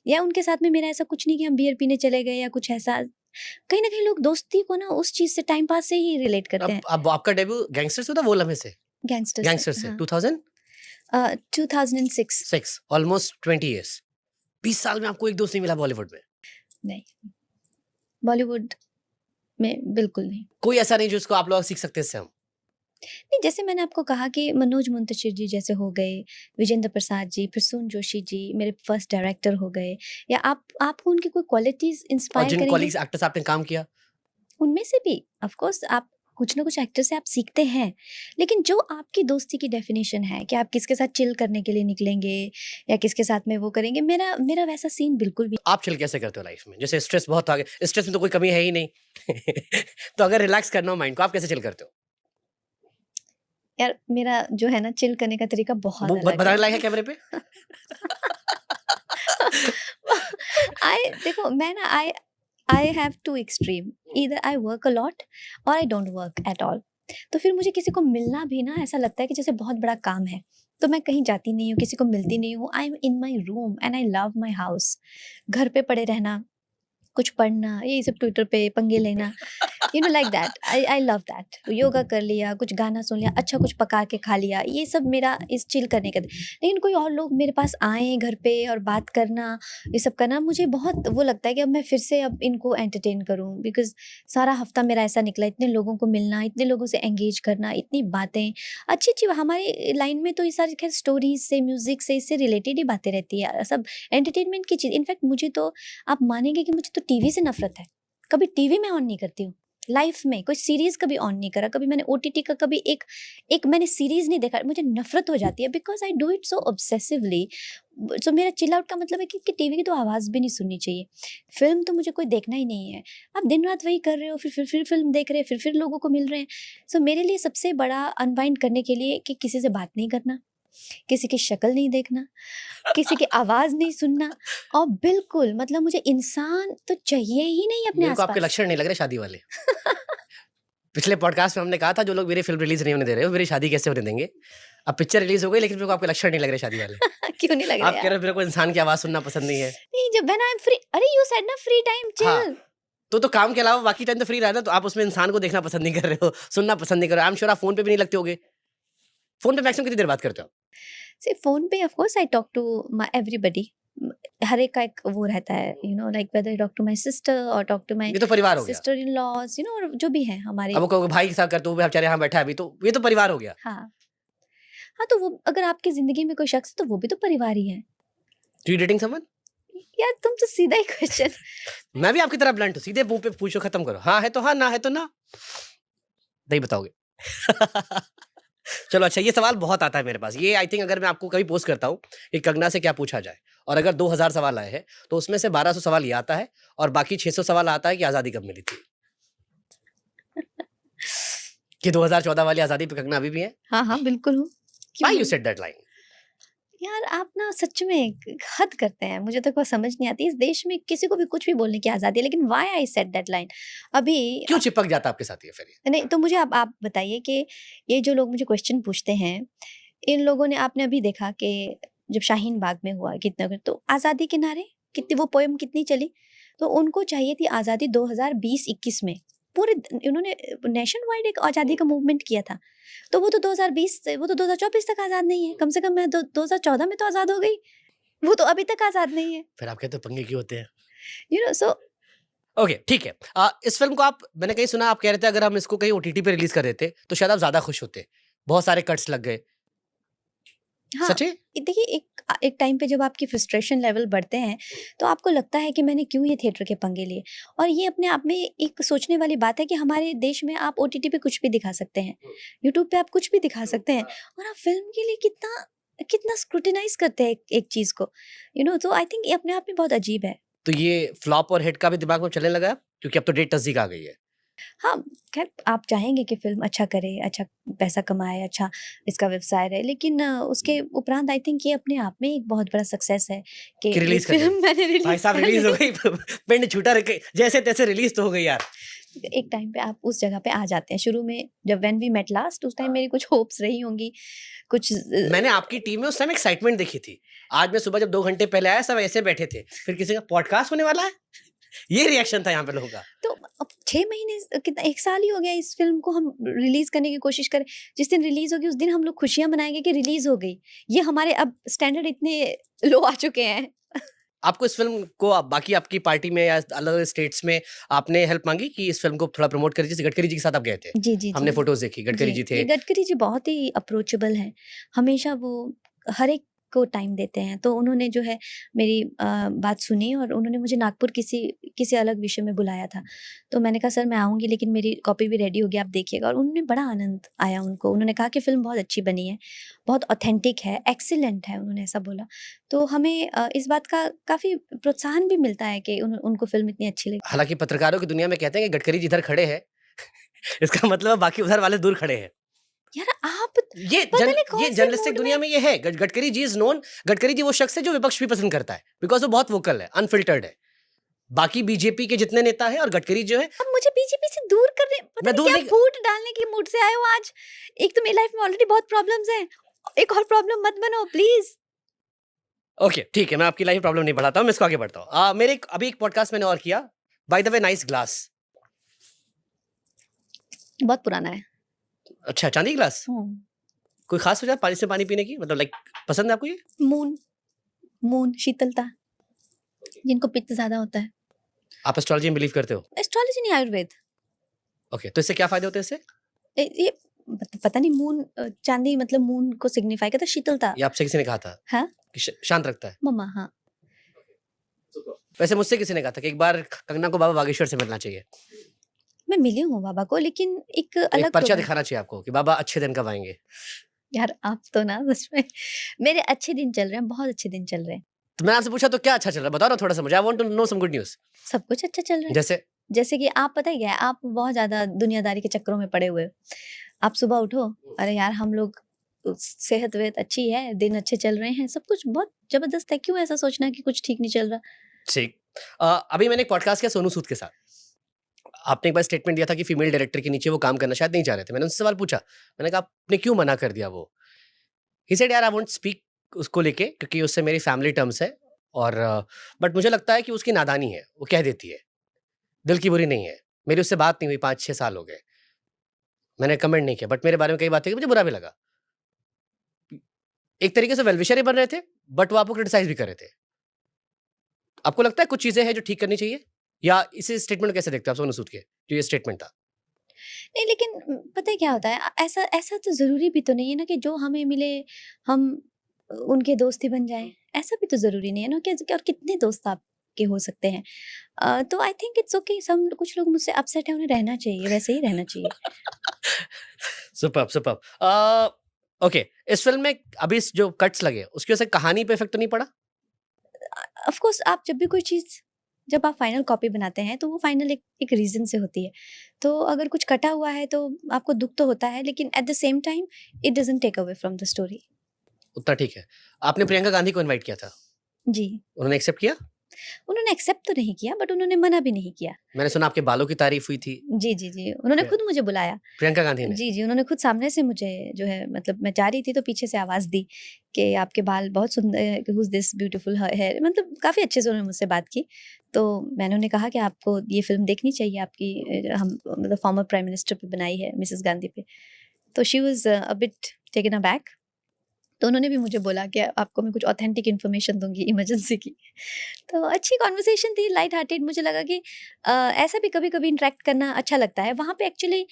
या उनके साथ में मेरा ऐसा कुछ नहीं कि हम बियर पीने चले गए या कुछ ऐसा। कहीं ना कहीं लोग दोस्ती को ना उस चीज से, टाइम पास से ही रिलेट करते हैं। अब आपका डेब्यू गैंगस्टर से था, वो लम्हे से? गैंगस्टर से हाँ, 2006, 2006। Almost 20 years. 20 साल में आपको एक दोस्त नहीं मिला बॉलीवुड में? नहीं, बॉलीवुड में बिल्कुल नहीं। कोई ऐसा नहीं जिसको आप लोग सीख सकते हैं इससे हम? नहीं, जैसे मैंने आपको कहा कि मनोज मुंतशिर जी जैसे हो गए, विजेंद्र प्रसाद जी, प्रसून जोशी जी मेरे फर्स्ट डायरेक्टर हो गए, या आपको उनकी कोई क्वालिटीज और इंस्पायर जिन करेंगे। कॉलीग्स एक्टर्स आपने काम किया, उनमें से भी ऑफ कोर्स आप कुछ ना कुछ एक्टर से आप सीखते हैं, लेकिन जो आपकी दोस्ती की डेफिनेशन है कि आप किसके साथ चिल करने के लिए निकलेंगे या किसके साथ में वो करेंगे, मेरा वैसा सीन बिल्कुल भी। आप चिल कैसे करते हो लाइफ में? जैसे स्ट्रेस बहुत आ गया, स्ट्रेस में तो कोई कमी है ही नहीं तो अगर रिलैक्स करना हो माइंड को, आप कैसे चिल करते हो? यार मेरा जो है ना चिल करने का तरीका बहुत वो अलग बताने है। लायक है कैमरे पे? आई देखो, मैं ना I have two extreme, either I work a lot और I don't work at all. तो फिर मुझे किसी को मिलना भी ना ऐसा लगता है कि जैसे बहुत बड़ा काम है, तो मैं कहीं जाती नहीं हूँ, किसी को मिलती नहीं हूँ। I am in my room and I love my house. घर पे पड़े रहना, कुछ पढ़ना, यही सब ट्विटर पे पंगे लेना, like that. I love that. Yoga कर लिया, कुछ गाना सुन लिया, अच्छा कुछ पका के खा लिया, ये सब मेरा इस चिल करने का। लेकिन कोई और लोग मेरे पास आए घर पे और बात करना, ये सब करना, मुझे बहुत वो लगता है कि अब मैं फिर से अब इनको एंटरटेन करूं, बिकॉज सारा हफ्ता मेरा ऐसा निकला, इतने लोगों को मिलना, इतने लोगों से एंगेज करना, इतनी बातें अच्छी अच्छी। हमारी लाइन में तो ये सारी खैर स्टोरीज से, म्यूजिक से, इससे रिलेटेड ही बातें रहती है, सब एंटरटेनमेंट की चीज़। इनफैक्ट मुझे तो आप मानेंगे कि मुझे तो टीवी से नफरत है। कभी टीवी में ऑन नहीं करती हूँ लाइफ में, कोई सीरीज कभी ऑन नहीं करा, कभी मैंने ओटीटी का कभी एक मैंने सीरीज नहीं देखा, मुझे नफरत हो जाती है because I do it so obsessively. So मेरा चिल आउट का मतलब है कि टीवी की तो आवाज़ भी नहीं सुननी चाहिए, फिल्म तो मुझे कोई देखना ही नहीं है। आप दिन रात वही कर रहे हो, फिर फिल्म देख रहे हैं, फिर लोगों को मिल रहे हैं। सो मेरे लिए सबसे बड़ा अनवाइंड करने के लिए कि किसी से बात नहीं करना, किसी की शक्ल नहीं देखना, किसी की आवाज़ नहीं सुनना, और बिल्कुल मतलब मुझे इंसान तो चाहिए ही नहीं अपने मेरे को आपके आसपास। लक्षण नहीं लग रहे शादी वाले। पिछले पॉडकास्ट में हमने कहा था जो लोग मेरी फिल्म रिलीज नहीं होने दे रहे हो, मेरी शादी कैसे होने देंगे? अब पिक्चर रिलीज हो गई, लेकिन मेरे को आपके लक्षण नहीं लग रहे शादी वाले। क्यों नहीं लग रहा आप कह यार? रहे हो मेरे को इंसान की आवाज सुनना पसंद नहीं है। नहीं, जब व्हेन आई एम फ्री, अरे यू सेड ना फ्री टाइम हाँ, चिल। तो काम के अलावा बाकी टाइम तो फ्री रहना, तो आप उसमें इंसान को देखना पसंद नहीं कर रहे हो, सुनना पसंद नहीं कर रहे हो। आई एम श्योर आप फोन पे भी नहीं लगते होगे। फोन पे मैक्सिमम कितनी देर बात करते हो? सी फोन पे of course I talk to my everybody, हर एक का एक वो रहता है, like whether I talk to my sister और टॉक टू माय ये तो परिवार हो गया। सिस्टर इन लॉज, और जो भी है हमारे। अब वो कहोगे भाई के साथ करते हो, वो बेचारे यहाँ बैठा है अभी, तो ये तो परिवार हो गया। हाँ हाँ, तो वो अगर आपकी जिंदगी में कोई शख्स है तो वो भी तो परिवार ही है। Do you dating someone? यार तुम तो सीधा ही क्वेश्चन। मैं भी आपकी तरह ब्लंट हूँ, सीधे मुंह पे पूछो, खत्म करो, हाँ है तो हाँ, ना है तो ना, नहीं बताओगे। चलो अच्छा, ये सवाल बहुत आता है मेरे पास, ये आई थिंक अगर मैं आपको कभी पोस्ट करता हूँ कि कंगना से क्या पूछा जाए, और अगर 2000 सवाल आए हैं तो उसमें से 1200 सवाल ये आता है और बाकी 600 सवाल आता है कि आजादी कब मिली थी। कि 2014 वाली आजादी पे कंगना अभी भी है। हाँ हाँ बिल्कुल हूँ। क्यों व्हाई यू नहीं? Said that line? यार आप ना सच में हद करते हैं, मुझे तो कोई समझ नहीं आती। इस देश में किसी को भी कुछ भी बोलने की आजादी है, लेकिन why I said that line अभी। क्यों चिपक जाता आपके साथ ये फिर? नहीं तो मुझे आप बताइए कि ये जो लोग मुझे क्वेश्चन पूछते हैं, इन लोगों ने, आपने अभी देखा कि जब शाहीन बाग में हुआ कितना, तो आज़ादी के नारे कितनी, वो पोएम कितनी चली, तो उनको चाहिए थी आज़ादी 2020-21 में। पूरे उन्होंने नेशन वाइड एक आज़ादी का मूवमेंट किया था, तो वो तो 2020 से, वो तो 2024 तक आज़ाद नहीं है। कम से कम मैं 2014 में तो आज़ाद हो गई, वो तो अभी तक आज़ाद नहीं है। फिर आप कहते हो पंगे क्यों होते हैं? सो ओके ठीक है। इस फिल्म को आप, मैंने कहीं सुना आप कह रहे थे अगर हम इसको कहीं ओटीटी पे रिलीज कर देते तो शायद आप ज्यादा खुश होते, बहुत सारे कट्स लग गए, हाँ, सच है? देखिए एक टाइम पे जब आपकी फ्रस्ट्रेशन लेवल बढ़ते हैं, तो आपको लगता है कि मैंने क्यों ये थिएटर के पंगे लिए। और ये अपने आप में एक सोचने वाली बात है कि हमारे देश में आप ओटीटी पे कुछ भी दिखा सकते हैं, यूट्यूब पे आप कुछ भी दिखा सकते हैं, और आप फिल्म के लिए कितना कितना स्क्रूटिनाइज करते हैं एक चीज को, तो आई थिंक ये अपने आप में बहुत अजीब है। तो ये फ्लॉप और हिट का भी दिमाग में चलने लगा है? क्योंकि अब तो डेट तस्दीक आ गई है। हाँ, खैर आप चाहेंगे कि फ़िल्म अच्छा करे, अच्छा पैसा कमाए, अच्छा इसका व्यवसाय रहे, लेकिन उसके उपरांत आई थिंक ये अपने आप में एक बहुत बड़ा सक्सेस है कि कि ये रिलीज कर दी। फ़िल्म मैंने भाई रिलीज़ साहब कर रिलीज हो ली। गई, पिंड छूटा रह गई, जैसे तैसे रिलीज तो हो गई यार। एक टाइम पे आप उस जगह पे आ जाते हैं। शुरू में जब व्हेन वी मेट लास्ट, उस टाइम मेरी कुछ होप्स रही होंगी, कुछ मैंने आपकी टीम में उस टाइम एक्साइटमेंट देखी थी। आज मैं सुबह जब 2 घंटे पहले आया सब ऐसे बैठे थे, फिर किसी का पॉडकास्ट होने वाला है, ये रिएक्शन था यहाँ पे लोगों का। तो अब 6 महीने, कितना 1 साल ही हो गया इस फ़िल्म को हम रिलीज़ करने की कोशिश करें। जिस दिन रिलीज़ होगी उस दिन हम लोग खुशियाँ मनाएँगे कि रिलीज़ हो गई। ये हमारे अब स्टैंडर्ड इतने लो आ चुके हैं। आपको इस फिल्म को बाकी आपकी पार्टी में या अलग स्टेट्स में आपने हेल्प मांगी कि इस फिल्म को थोड़ा प्रमोट करिए? जैसे गडकरी जी के साथ आप गए थे, जी, जी, हमने जी। फोटोज देखी, गडकरी जी थे। ये गडकरी जी बहुत ही अप्रोचेबल हैं। हमेशा वो हर एक को टाइम देते हैं। तो उन्होंने जो है मेरी बात सुनी, और उन्होंने मुझे नागपुर किसी अलग विषय में बुलाया था। तो मैंने कहा सर मैं आऊँगी, लेकिन मेरी कॉपी भी रेडी होगी, आप देखिएगा। और उन्होंने बड़ा आनंद आया उनको। उन्होंने कहा कि फ़िल्म बहुत अच्छी बनी है, बहुत ऑथेंटिक है, एक्सीलेंट है, उन्होंने ऐसा बोला। तो हमें इस बात का काफ़ी प्रोत्साहन भी मिलता है कि उनको फ़िल्म इतनी अच्छी लगी। हालांकि पत्रकारों की दुनिया में कहते हैं कि गडकरी जी इधर खड़े हैं, इसका मतलब बाकी उधर वाले दूर खड़े हैं। यार आप ये पता नहीं कौन ये से जर्नलिस्टिक मूड दुनिया में। में ये है। गडकरी जी इज नोन, गडकरी जी वो शख्स है जो विपक्ष भी पसंद करता है, बिकॉज वो बहुत वोकल है, अनफिल्टर्ड है। बाकी बीजेपी के जितने नेता है और गडकरी जो है, अब मुझे बीजेपी से दूर करने, पता मैं नहीं दूर क्या नहीं। फूट डालने की मूड से आए हो आज। एक तो मेरी लाइफ में ऑलरेडी बहुत प्रॉब्लम्स हैं, एक और प्रॉब्लम मत बनो प्लीज। ओके ठीक है, मैं आपकी लाइफ प्रॉब्लम नहीं बढ़ाता हूँ, मैं इसको आगे बढ़ता हूँ। अभी एक पॉडकास्ट मैंने और किया, by the way nice glass. बहुत पुराना है। अच्छा, चांदी ग्लास। कोई खास वजह पानी से पानी पीने की, मतलब लाइक पसंद है आपको ये? मून, मून शीतलता, जिनको पित्त ज्यादा होता है। आप एस्ट्रोलॉजी में बिलीव करते हो? एस्ट्रोलॉजी नहीं, आयुर्वेद। ओके, तो इससे क्या फायदे होते हैं इससे? ये पता नहीं, मून चांदी मतलब मून को सिग्निफाई करता है, शीतलता। ये आपसे किसी ने कहा था हाँ, कि शांत रखता है? मम्मा। हाँ, वैसे मुझसे किसी ने कहा था कि एक बार कंगना को बाबा बागेश्वर से मिलना चाहिए, मैं मिली हूँ बाबा को, लेकिन एक तो एक अलग पर्चा प्रोग्राम। दिखाना चाहिए आपको कि बाबा अच्छे दिन कब आएंगे। यार आप तो ना सच में, मेरे अच्छे दिन चल रहे हैं, बहुत अच्छे दिन चल रहे हैं। तो मैंने आपसे पूछा तो क्या अच्छा चल रहा है, बताओ ना थोड़ा सा मुझे, I want to know some good news. सब कुछ अच्छा चल रहा है। जैसे? जैसे कि आप, पता है क्या है, आप बहुत ज़्यादा दुनियादारी के चक्करों में पड़े हुए हो। आप सुबह उठो, अरे यार हम लोग सेहत-वेहत अच्छी है, दिन अच्छे चल रहे हैं, सब कुछ बहुत ज़बरदस्त है, क्यों ऐसा सोचना कि कुछ ठीक नहीं चल रहा? ठीक। अभी मैंने एक पॉडकास्ट किया सोनू सूद के साथ। आपने एक बार स्टेटमेंट दिया था कि फीमेल डायरेक्टर के नीचे वो काम करना शायद नहीं चाह रहे थे। मैंने उनसे सवाल पूछा, मैंने कहा आपने क्यों मना कर दिया वो? ही सेड यार आई वोंट स्पीक उसको लेके, क्योंकि उससे मेरी फैमिली टर्म्स है, और बट मुझे लगता है कि उसकी नादानी है, वो कह देती है, दिल की बुरी नहीं है। मेरी उससे बात नहीं हुई, 5-6 साल हो गए, मैंने कमेंट नहीं किया, बट मेरे बारे में कई बातें की, मुझे बुरा भी लगा। एक तरीके से वेल विशर ही बन रहे थे, बट वो आपको क्रिटिसाइज भी कर रहे थे। आपको लगता है कुछ चीजें हैं जो ठीक करनी चाहिए, या इसी स्टेटमेंट को कैसे देखते हो आप सोनू सूद के, जो ये स्टेटमेंट था? नहीं, लेकिन पता है क्या होता है, ऐसा ऐसा तो ज़रूरी भी तो नहीं है ना कि जो हमें मिले हम उनके दोस्त ही बन जाएँ। ऐसा भी तो ज़रूरी नहीं है ना कि और कितने दोस्त आपके हो सकते हैं। तो आई थिंक इट्स ओके, सम कुछ लोग मुझसे अपसेट है, उन्हें रहना चाहिए, वैसे ही रहना चाहिए। Superb, superb. ओके, इस फ़िल्म में अभी जो कट्स लगे, उसकी वजह से कहानी पे इफ़ेक्ट तो नहीं पड़ा? ऑफ कोर्स आप जब भी कोई चीज़, जब आप फाइनल कॉपी बनाते हैं तो वो फाइनल एक रीज़न से होती है। तो अगर कुछ कटा हुआ है तो आपको दुःख तो होता है, लेकिन at the same time it doesn't take away from the story. उतना ठीक है। आपने प्रियंका गांधी को इनवाइट किया था, जी। उन्होंने एक्सेप्ट किया? उन्होंने एक्सेप्ट तो नहीं किया, बट उन्होंने मना भी नहीं किया। मैंने सुना आपके बालों की तारीफ़ हुई थी जी, जी, जी। उन्होंने प्रिय खुद मुझे बुलाया। प्रियंका गांधी ने। जी, जी, उन्होंने खुद सामने से मुझे जो है, मतलब मैं जा रही थी तो पीछे से आवाज़ दी कि आपके बाल बहुत सुंदर है, who is this beautiful hair, मतलब काफ़ी अच्छे से उन्होंने मुझसे बात की। तो मैंने उन्हें कहा कि आपको ये फ़िल्म देखनी चाहिए, आपकी हम मतलब फॉर्मर प्राइम मिनिस्टर पे बनाई है, मिसेस गांधी पे। तो she was a bit taken aback. तो उन्होंने भी मुझे बोला कि आपको मैं कुछ ऑथेंटिक इन्फॉर्मेशन दूँगी इमरजेंसी की। तो अच्छी कन्वर्सेशन थी, लाइट हार्टेड। मुझे लगा कि ऐसा भी कभी-कभी इंटरैक्ट करना अच्छा लगता है। वहाँ पे एक्चुअली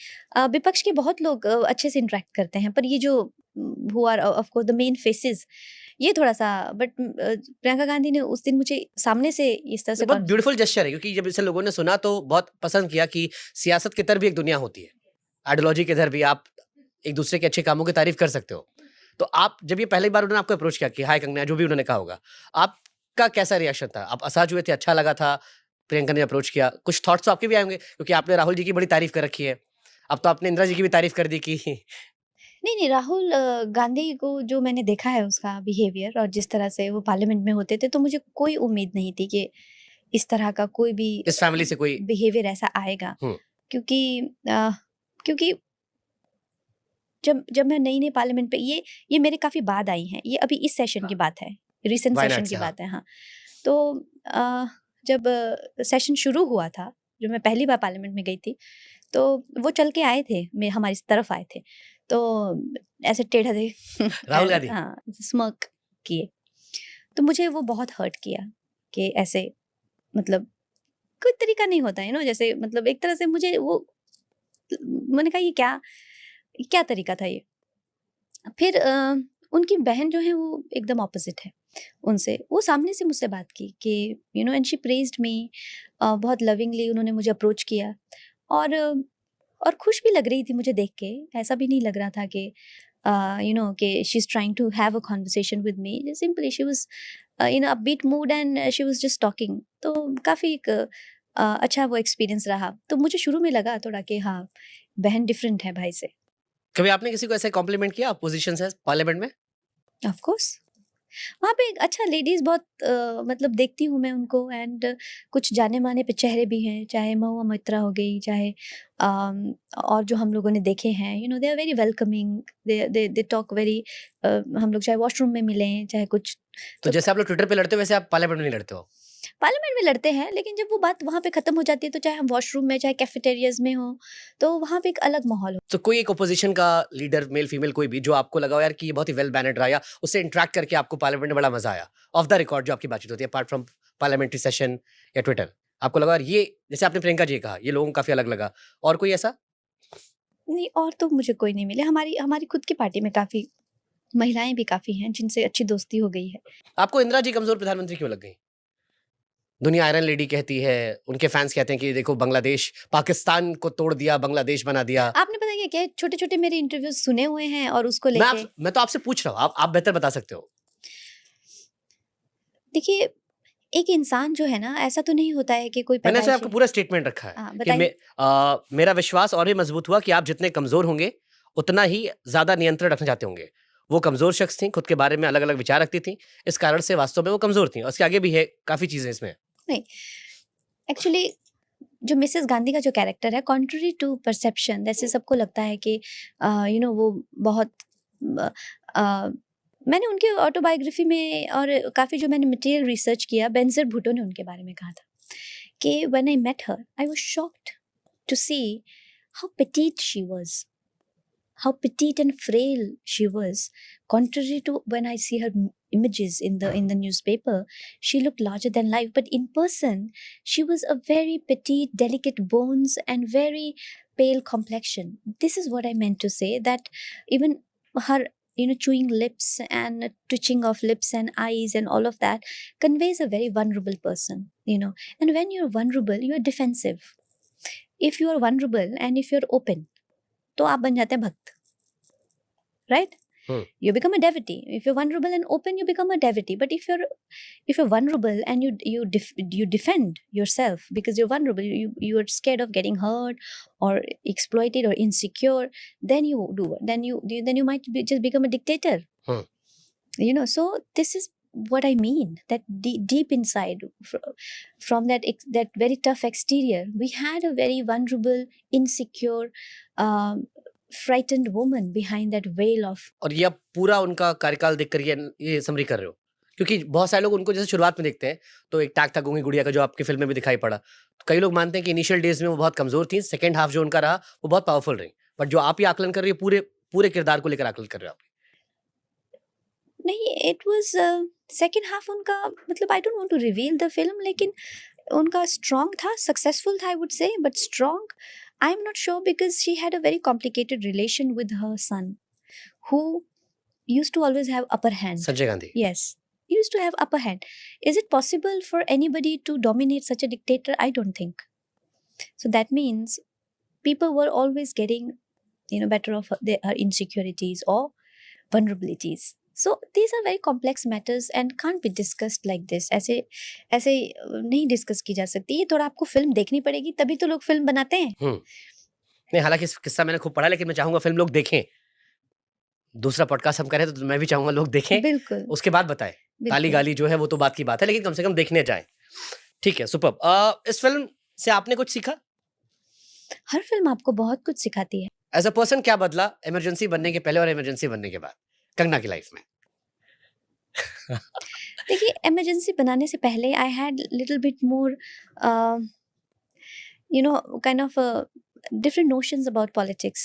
विपक्ष के बहुत लोग अच्छे से इंटरैक्ट करते हैं, पर ये जो who are of course the main faces, ये थोड़ा-सा, बट प्रियंका गांधी ने उस दिन मुझे सामने से इस तरह ये से बहुत ब्यूटीफुल जेस्चर है, क्योंकि जब इसे लोगों ने सुना तो बहुत पसंद किया कि सियासत के इधर भी एक दुनिया होती है। आइडियोलॉजी के इधर भी आप एक दूसरे के अच्छे कामों की तारीफ़ कर सकते हो। तो आप जब ये पहली बार उन्होंने आपको अप्रोच किया कि हाय कंगना, जो भी उन्होंने कहा होगा, आपका कैसा रिएक्शन था? आप असहज हुए थे, अच्छा लगा था, प्रियंका ने अप्रोच किया? कुछ थॉट्स तो आपके भी आए होंगे, क्योंकि आपने राहुल जी की बड़ी तारीफ़ कर रखी है। अब तो आपने इंदिरा जी की भी तारीफ़ कर दी कि नहीं, नहीं, राहुल गांधी को जो मैंने देखा है उसका बिहेवियर और जिस तरह से वो पार्लियामेंट में होते थे, तो मुझे कोई उम्मीद नहीं थी कि इस तरह का कोई भी इस फैमिली से कोई बिहेवियर ऐसा आएगा। हुँ, क्योंकि क्योंकि जब जब मैं नई-नई पार्लियामेंट पे, ये मेरे काफ़ी बाद आई हैं। ये अभी इस सेशन की बात है, रिसेंट वायनाड सेशन से की हाँ। बात है, हाँ। तो जब सेशन शुरू हुआ था, जब मैं पहली बार पार्लियामेंट में गई थी, तो वो चल के आए थे, हमारी तरफ आए थे। तो ऐसे टेढ़ा दे राहुल गांधी? हाँ, स्mirk किए। तो मुझे वो बहुत हर्ट किया कि ऐसे, मतलब कोई तरीका नहीं होता है ना, जैसे मतलब एक तरह से मुझे वो, मैंने कहा ये क्या क्या तरीका था ये? फिर उनकी बहन जो है वो एकदम ऑपोज़िट है उनसे। वो सामने से मुझसे बात की कि एंड शी प्रेज़्ड मी, बहुत लविंगली उन्होंने मुझे अप्रोच किया, और खुश भी लग रही थी मुझे देख के। ऐसा भी नहीं लग रहा था कि कि she is trying to have a conversation with me. Simply she was upbeat mood and she was just talking. तो काफ़ी एक अच्छा वो एक्सपीरियंस रहा। तो मुझे शुरू में लगा थोड़ा कि हाँ, बहन डिफरेंट है भाई से। कभी आपने किसी को ऐसे कॉम्प्लीमेंट किया अपोज़िशन से पार्लियामेंट में? Of course. वहाँ पे एक अच्छा लेडीज़ बहुत मतलब देखती हूँ मैं उनको, एंड कुछ जाने-माने पे चेहरे भी हैं, चाहे महुआ मोइत्रा हो गई, चाहे और जो हम लोगों ने देखे हैं, they are very welcoming, they talk very, हम लोग चाहे वॉशरूम में मिलें, चाहे कुछ। तो तो जैसे आप लोग ट्विटर पे लड़ते हो, वैसे आप पार्लियामेंट में नहीं लड़ते हो? पार्लियामेंट में लड़ते हैं, लेकिन जब वो बात वहाँ पे खत्म हो जाती है, तो चाहे हम वॉशरूम में, चाहे कैफेटेरियाज़ में हों, तो वहाँ पे एक अलग माहौल हो। तो कोई एक अपोज़िशन का लीडर, मेल, फीमेल कोई भी, जो आपको लगा हो यार कि ये बहुत ही वेल मैनर्ड रहा, या उससे इंटरैक्ट करके आपको पार्लियामेंट में बड़ा मज़ा आया? ऑफ द रिकॉर्ड जो आपकी बातचीत होती है, अपार्ट फ्रॉम पार्लियामेंट्री सेशन या ट्विटर, आपको लगा यार ये, जैसे आपने प्रियंका जी कहा, ये लोगों को काफ़ी अलग लगा, और कोई ऐसा? नहीं, और तो मुझे कोई नहीं मिले। हमारी हमारी खुद की पार्टी में काफ़ी महिलाएँ भी काफ़ी हैं, जिनसे अच्छी दोस्ती हो गई है। आपको इंदिरा जी कमज़ोर प्रधानमंत्री क्यों लग गईं? दुनिया आयरन लेडी कहती है, उनके फैन्स कहते हैं कि देखो बांग्लादेश, पाकिस्तान को तोड़ दिया, बांग्लादेश बना दिया। आपने पता है क्या, छोटे-छोटे मेरे इंटरव्यूज़ सुने हुए हैं और उसको लेके, मैं तो आपसे पूछ रहा हूँ, आप बेहतर बता सकते हो। देखिए, एक इंसान जो है ना, ऐसा तो नहीं होता है कि कोई मैंने ऐसे आपका पैदाइशी। पूरा स्टेटमेंट रखा है हाँ, कि बताइए। मेरा विश्वास और भी मजबूत हुआ कि आप जितने कमज़ोर होंगे, उतना ही ज़्यादा नियंत्रण रखना चाहते होंगे। वो कमज़ोर शख्स थीं, खुद के बारे में अलग-अलग विचार रखती थीं, इस कारण से वास्तव में वो कमज़ोर थीं, और इसके आगे भी है, काफ़ी चीज़ें इसमें। नहीं, एक्चुअली जो मिसेस गांधी का जो कैरेक्टर है, कॉन्ट्ररी टू परसेप्शन, जैसे सबको लगता है कि वो बहुत अ, अ, मैंने उनकी ऑटोबायोग्राफी में और काफ़ी जो मैंने मटेरियल रिसर्च किया, बेनज़ीर भुट्टो ने उनके बारे में कहा था कि when I met her, I was shocked to see how petite she was, how petite and frail she was. Contrary to when I see her images in the newspaper, she looked larger than life, but in person she was a very petite, delicate bones and very pale complexion. This is what I meant to say, that even her chewing lips and twitching of lips and eyes and all of that conveys a very vulnerable person, and when you're vulnerable you're defensive. If you are vulnerable and if you're open, तो आप बन जाते हैं भक्त, right? You become a devotee. If you're vulnerable and open, you become a devotee. But if you're vulnerable and you defend yourself because you're vulnerable, you are scared of getting hurt or exploited or insecure, then you do it. Then you might just become a dictator. So this is what I mean. That deep inside, from that very tough exterior, we had a very vulnerable, insecure, frightened woman behind that veil of. और ये आप पूरा उनका कार्यकाल देखकर ये summary कर रहे हो, क्योंकि बहुत सारे लोग उनको जैसे शुरुआत में देखते हैं तो एक टाक था गूंगी गुड़िया का जो आपके फिल्म में भी दिखाई पड़ा, तो कई लोग मानते हैं कि इनिशियल डेज में वो बहुत कमजोर थी, सेकंड हाफ जो उनका रहा वो बहुत पावरफुल रही, बट जो आप ये आकलन कर रही हो पूरे किरदार को लेकर आकलन कर रहे हो आप। नहीं, इट वाज सेकंड हाफ उनका, मतलब I don't want to reveal the film, लेकिन उनका स्ट्रॉन्ग था, सक्सेसफुल था I would say, but strong I am not sure because she had a very complicated relation with her son who used to always have upper hand. Sanjay Gandhi. Yes, he used to have upper hand. Is it possible for anybody to dominate such a dictator? I don't think. So that means people were always getting, better of their insecurities or vulnerabilities. So these are very complex matters and can't be discussed like this. ऐसे नहीं discuss की जा सकती, ये थोड़ा आपको film देखनी पड़ेगी, तभी तो लोग फिल्म बनाते हैं। नहीं, हालांकि इस किस्सा मैंने खूब पढ़ा, लेकिन मैं चाहूंगा फिल्म लोग देखें। दूसरा पॉडकास्ट हम करें तो मैं भी चाहूंगा लोग देखें, बिल्कुल, उसके बाद बताएं। गाली गाली जो है वो तो बात की बात है, लेकिन कम से कम देखने जाएं। ठीक है, सुपर्ब। इस फिल्म से आपने कुछ सीखा? हर फिल्म आपको बहुत कुछ सिखाती है। एज अ पर्सन क्या बदला इमरजेंसी बनने के पहले और इमरजेंसी बनने के बाद कंगना की लाइफ में? देखिए, इमरजेंसी बनाने से पहले I had little bit more kind of different notions about politics.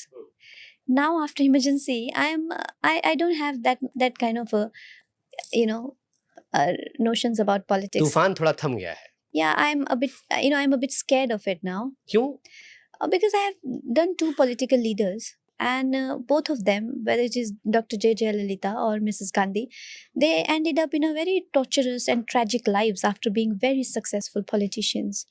Now after emergency I don't have that kind of notions about politics. तूफान थोड़ा थम गया है। Yeah, I'm a bit scared of it now. क्यों? Because I have done 2 political leaders, and both of them, whether it is Dr. J. Jayalalitha or Mrs. Gandhi, they ended up in a very torturous and tragic lives after being very successful politicians.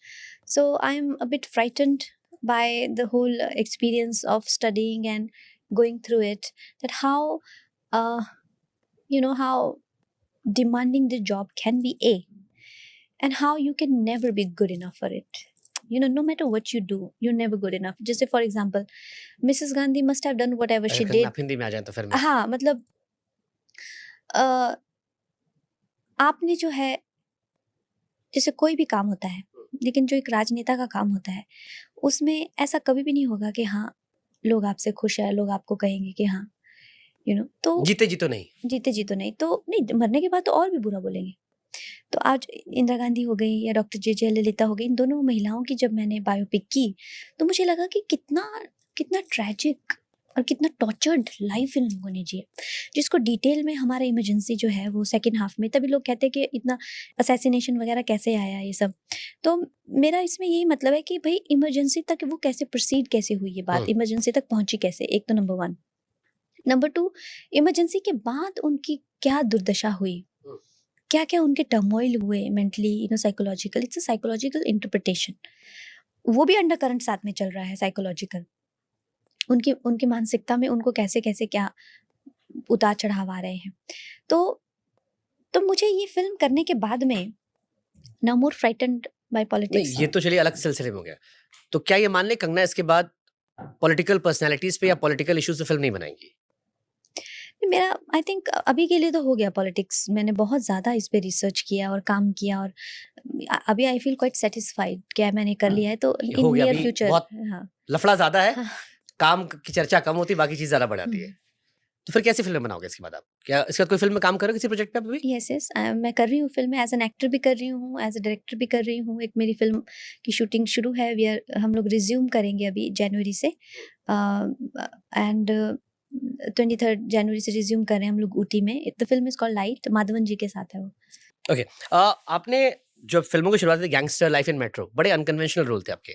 So I'm a bit frightened by the whole experience of studying and going through it, that how demanding the job can be, and how you can never be good enough for it. No matter what you do, you're never good enough. Just say for example, Mrs. Gandhi must have done whatever she did. आप हिंदी में आ जाए तो फिर हाँ, मतलब आपने जो है, जैसे कोई भी काम होता है, लेकिन जो एक राजनेता का काम होता है उसमें ऐसा कभी भी नहीं होगा कि हाँ लोग आपसे खुश है, लोग आपको कहेंगे कि हाँ तो जीते जी तो नहीं, तो नहीं, मरने के बाद तो और भी बुरा बोलेंगे। तो आज इंदिरा गांधी हो गई या डॉक्टर जे जयललिता हो गई, इन दोनों महिलाओं की जब मैंने बायोपिक की तो मुझे लगा कि कितना ट्रैजिक और कितना टॉर्चर्ड लाइफ इन लोगों ने जिया, जिसको डिटेल में हमारा इमरजेंसी जो है वो सेकंड हाफ में, तभी लोग कहते हैं कि इतना असैसिनेशन वगैरह कैसे आया ये सब। तो मेरा इसमें यही मतलब है कि भाई इमरजेंसी तक वो कैसे प्रोसीड कैसे हुई, ये बात इमरजेंसी तक पहुंची कैसे, एक तो नंबर 1। नंबर 2, इमरजेंसी के बाद उनकी क्या दुर्दशा हुई, क्या क्या उनके टर्मोइल हुए mentally, psychological, it's a psychological interpretation, वो भी अंडर करंट साथ में चल रहा है साइकोलॉजिकल, उनकी मानसिकता में उनको कैसे कैसे क्या उतार चढ़ाव आ रहे हैं। तो मुझे ये फिल्म करने के बाद में नो मोर फ्राइटेंड बाय पॉलिटिक्स। ये तो चलिए अलग सिलसिले में हो गया। तो क्या ये मान ले कंगना इसके बाद पॉलिटिकल पर्सनालिटीज पे या पॉलिटिकल इश्यूज पे फिल्म नहीं बनाएंगी? मेरा आई थिंक अभी के लिए तो हो गया पॉलिटिक्स, मैंने बहुत ज़्यादा इस पे रिसर्च किया और काम किया, और अभी आई फील क्वाइट सेटिस्फाइड क्या मैंने कर लिया है। तो इन नियर फ्यूचर हाँ, लफड़ा ज़्यादा है, काम की चर्चा कम होती, बाकी चीज़ ज़्यादा बढ़ जाती है। तो फिर कैसी फिल्म बनाओगे इसके बाद आप? क्या इसके बाद कोई फिल्म में काम करोगे किसी प्रोजेक्ट पे अभी? यस, मैं कर रही हूँ फिल्म में, एज एन एक्टर भी कर रही हूँ, एज अ डायरेक्टर भी कर रही हूँ। एक मेरी फिल्म की शूटिंग शुरू है, हम लोग रिज्यूम करेंगे अभी जनवरी से, एंड 23 जनवरी से रिज्यूम कर रहे हैं हम लोग ऊटी में। The film is called light, Madhavan ji के साथ है वो। ओके, आपने जब फिल्मों की शुरुआत की गैंगस्टर, लाइफ इन मेट्रो, बड़े अनकन्वेंशनल रोल थे आपके,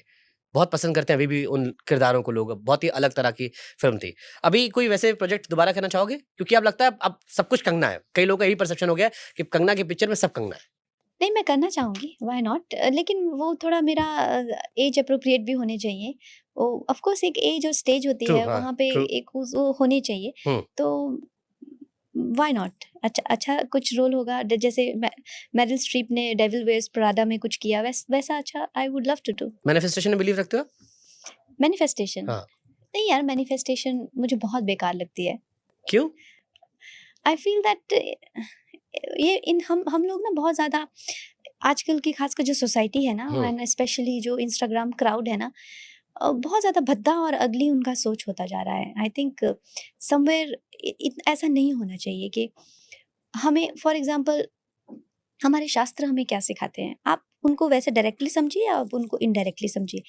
बहुत पसंद करते हैं अभी भी उन किरदारों को लोग। बहुत ही अलग तरह की फ़िल्म थी। अभी कोई वैसे प्रोजेक्ट दोबारा करना चाहोगे? क्योंकि अब लगता है अब सब कुछ कंगना है। कई लोगों का यही परसेप्शन हो गया है कि कंगना की पिक्चर में सब कंगना है। नहीं, मैं करना चाहूँगी, व्हाई नॉट? लेकिन वो थोड़ा मेरा एज एप्रोप्रिएट भी होने चाहिए। वो ऑफ कोर्स एक एज और स्टेज होती ट्रू, है, हाँ, वहाँ पे ट्रू। एक वो होनी चाहिए। हुँ। तो व्हाई नॉट? अच्छा अच्छा कुछ रोल होगा जैसे मेरिल स्ट्रीप ने डेविल वेयर्स प्रादा में कुछ किया, वैसा अच्छा I would love to do. Manifestation में बिलीव रखते हो? मैनिफेस्टेशन? हाँ। नहीं यार, मैनिफेस्टेशन मुझे बहुत बेकार लगती है। क्यों? आई फील दैट ये इन हम लोग ना बहुत ज़्यादा आजकल की खासकर जो सोसाइटी है ना, हुँ। एंड स्पेशली जो इंस्टाग्राम क्राउड है ना, बहुत ज़्यादा भद्दा और अगली उनका सोच होता जा रहा है। आई थिंक समवेयर ऐसा नहीं होना चाहिए कि हमें फॉर एग्जांपल हमारे शास्त्र हमें क्या सिखाते हैं, आप उनको वैसे डायरेक्टली समझिए या आप उनको इनडायरेक्टली समझिए।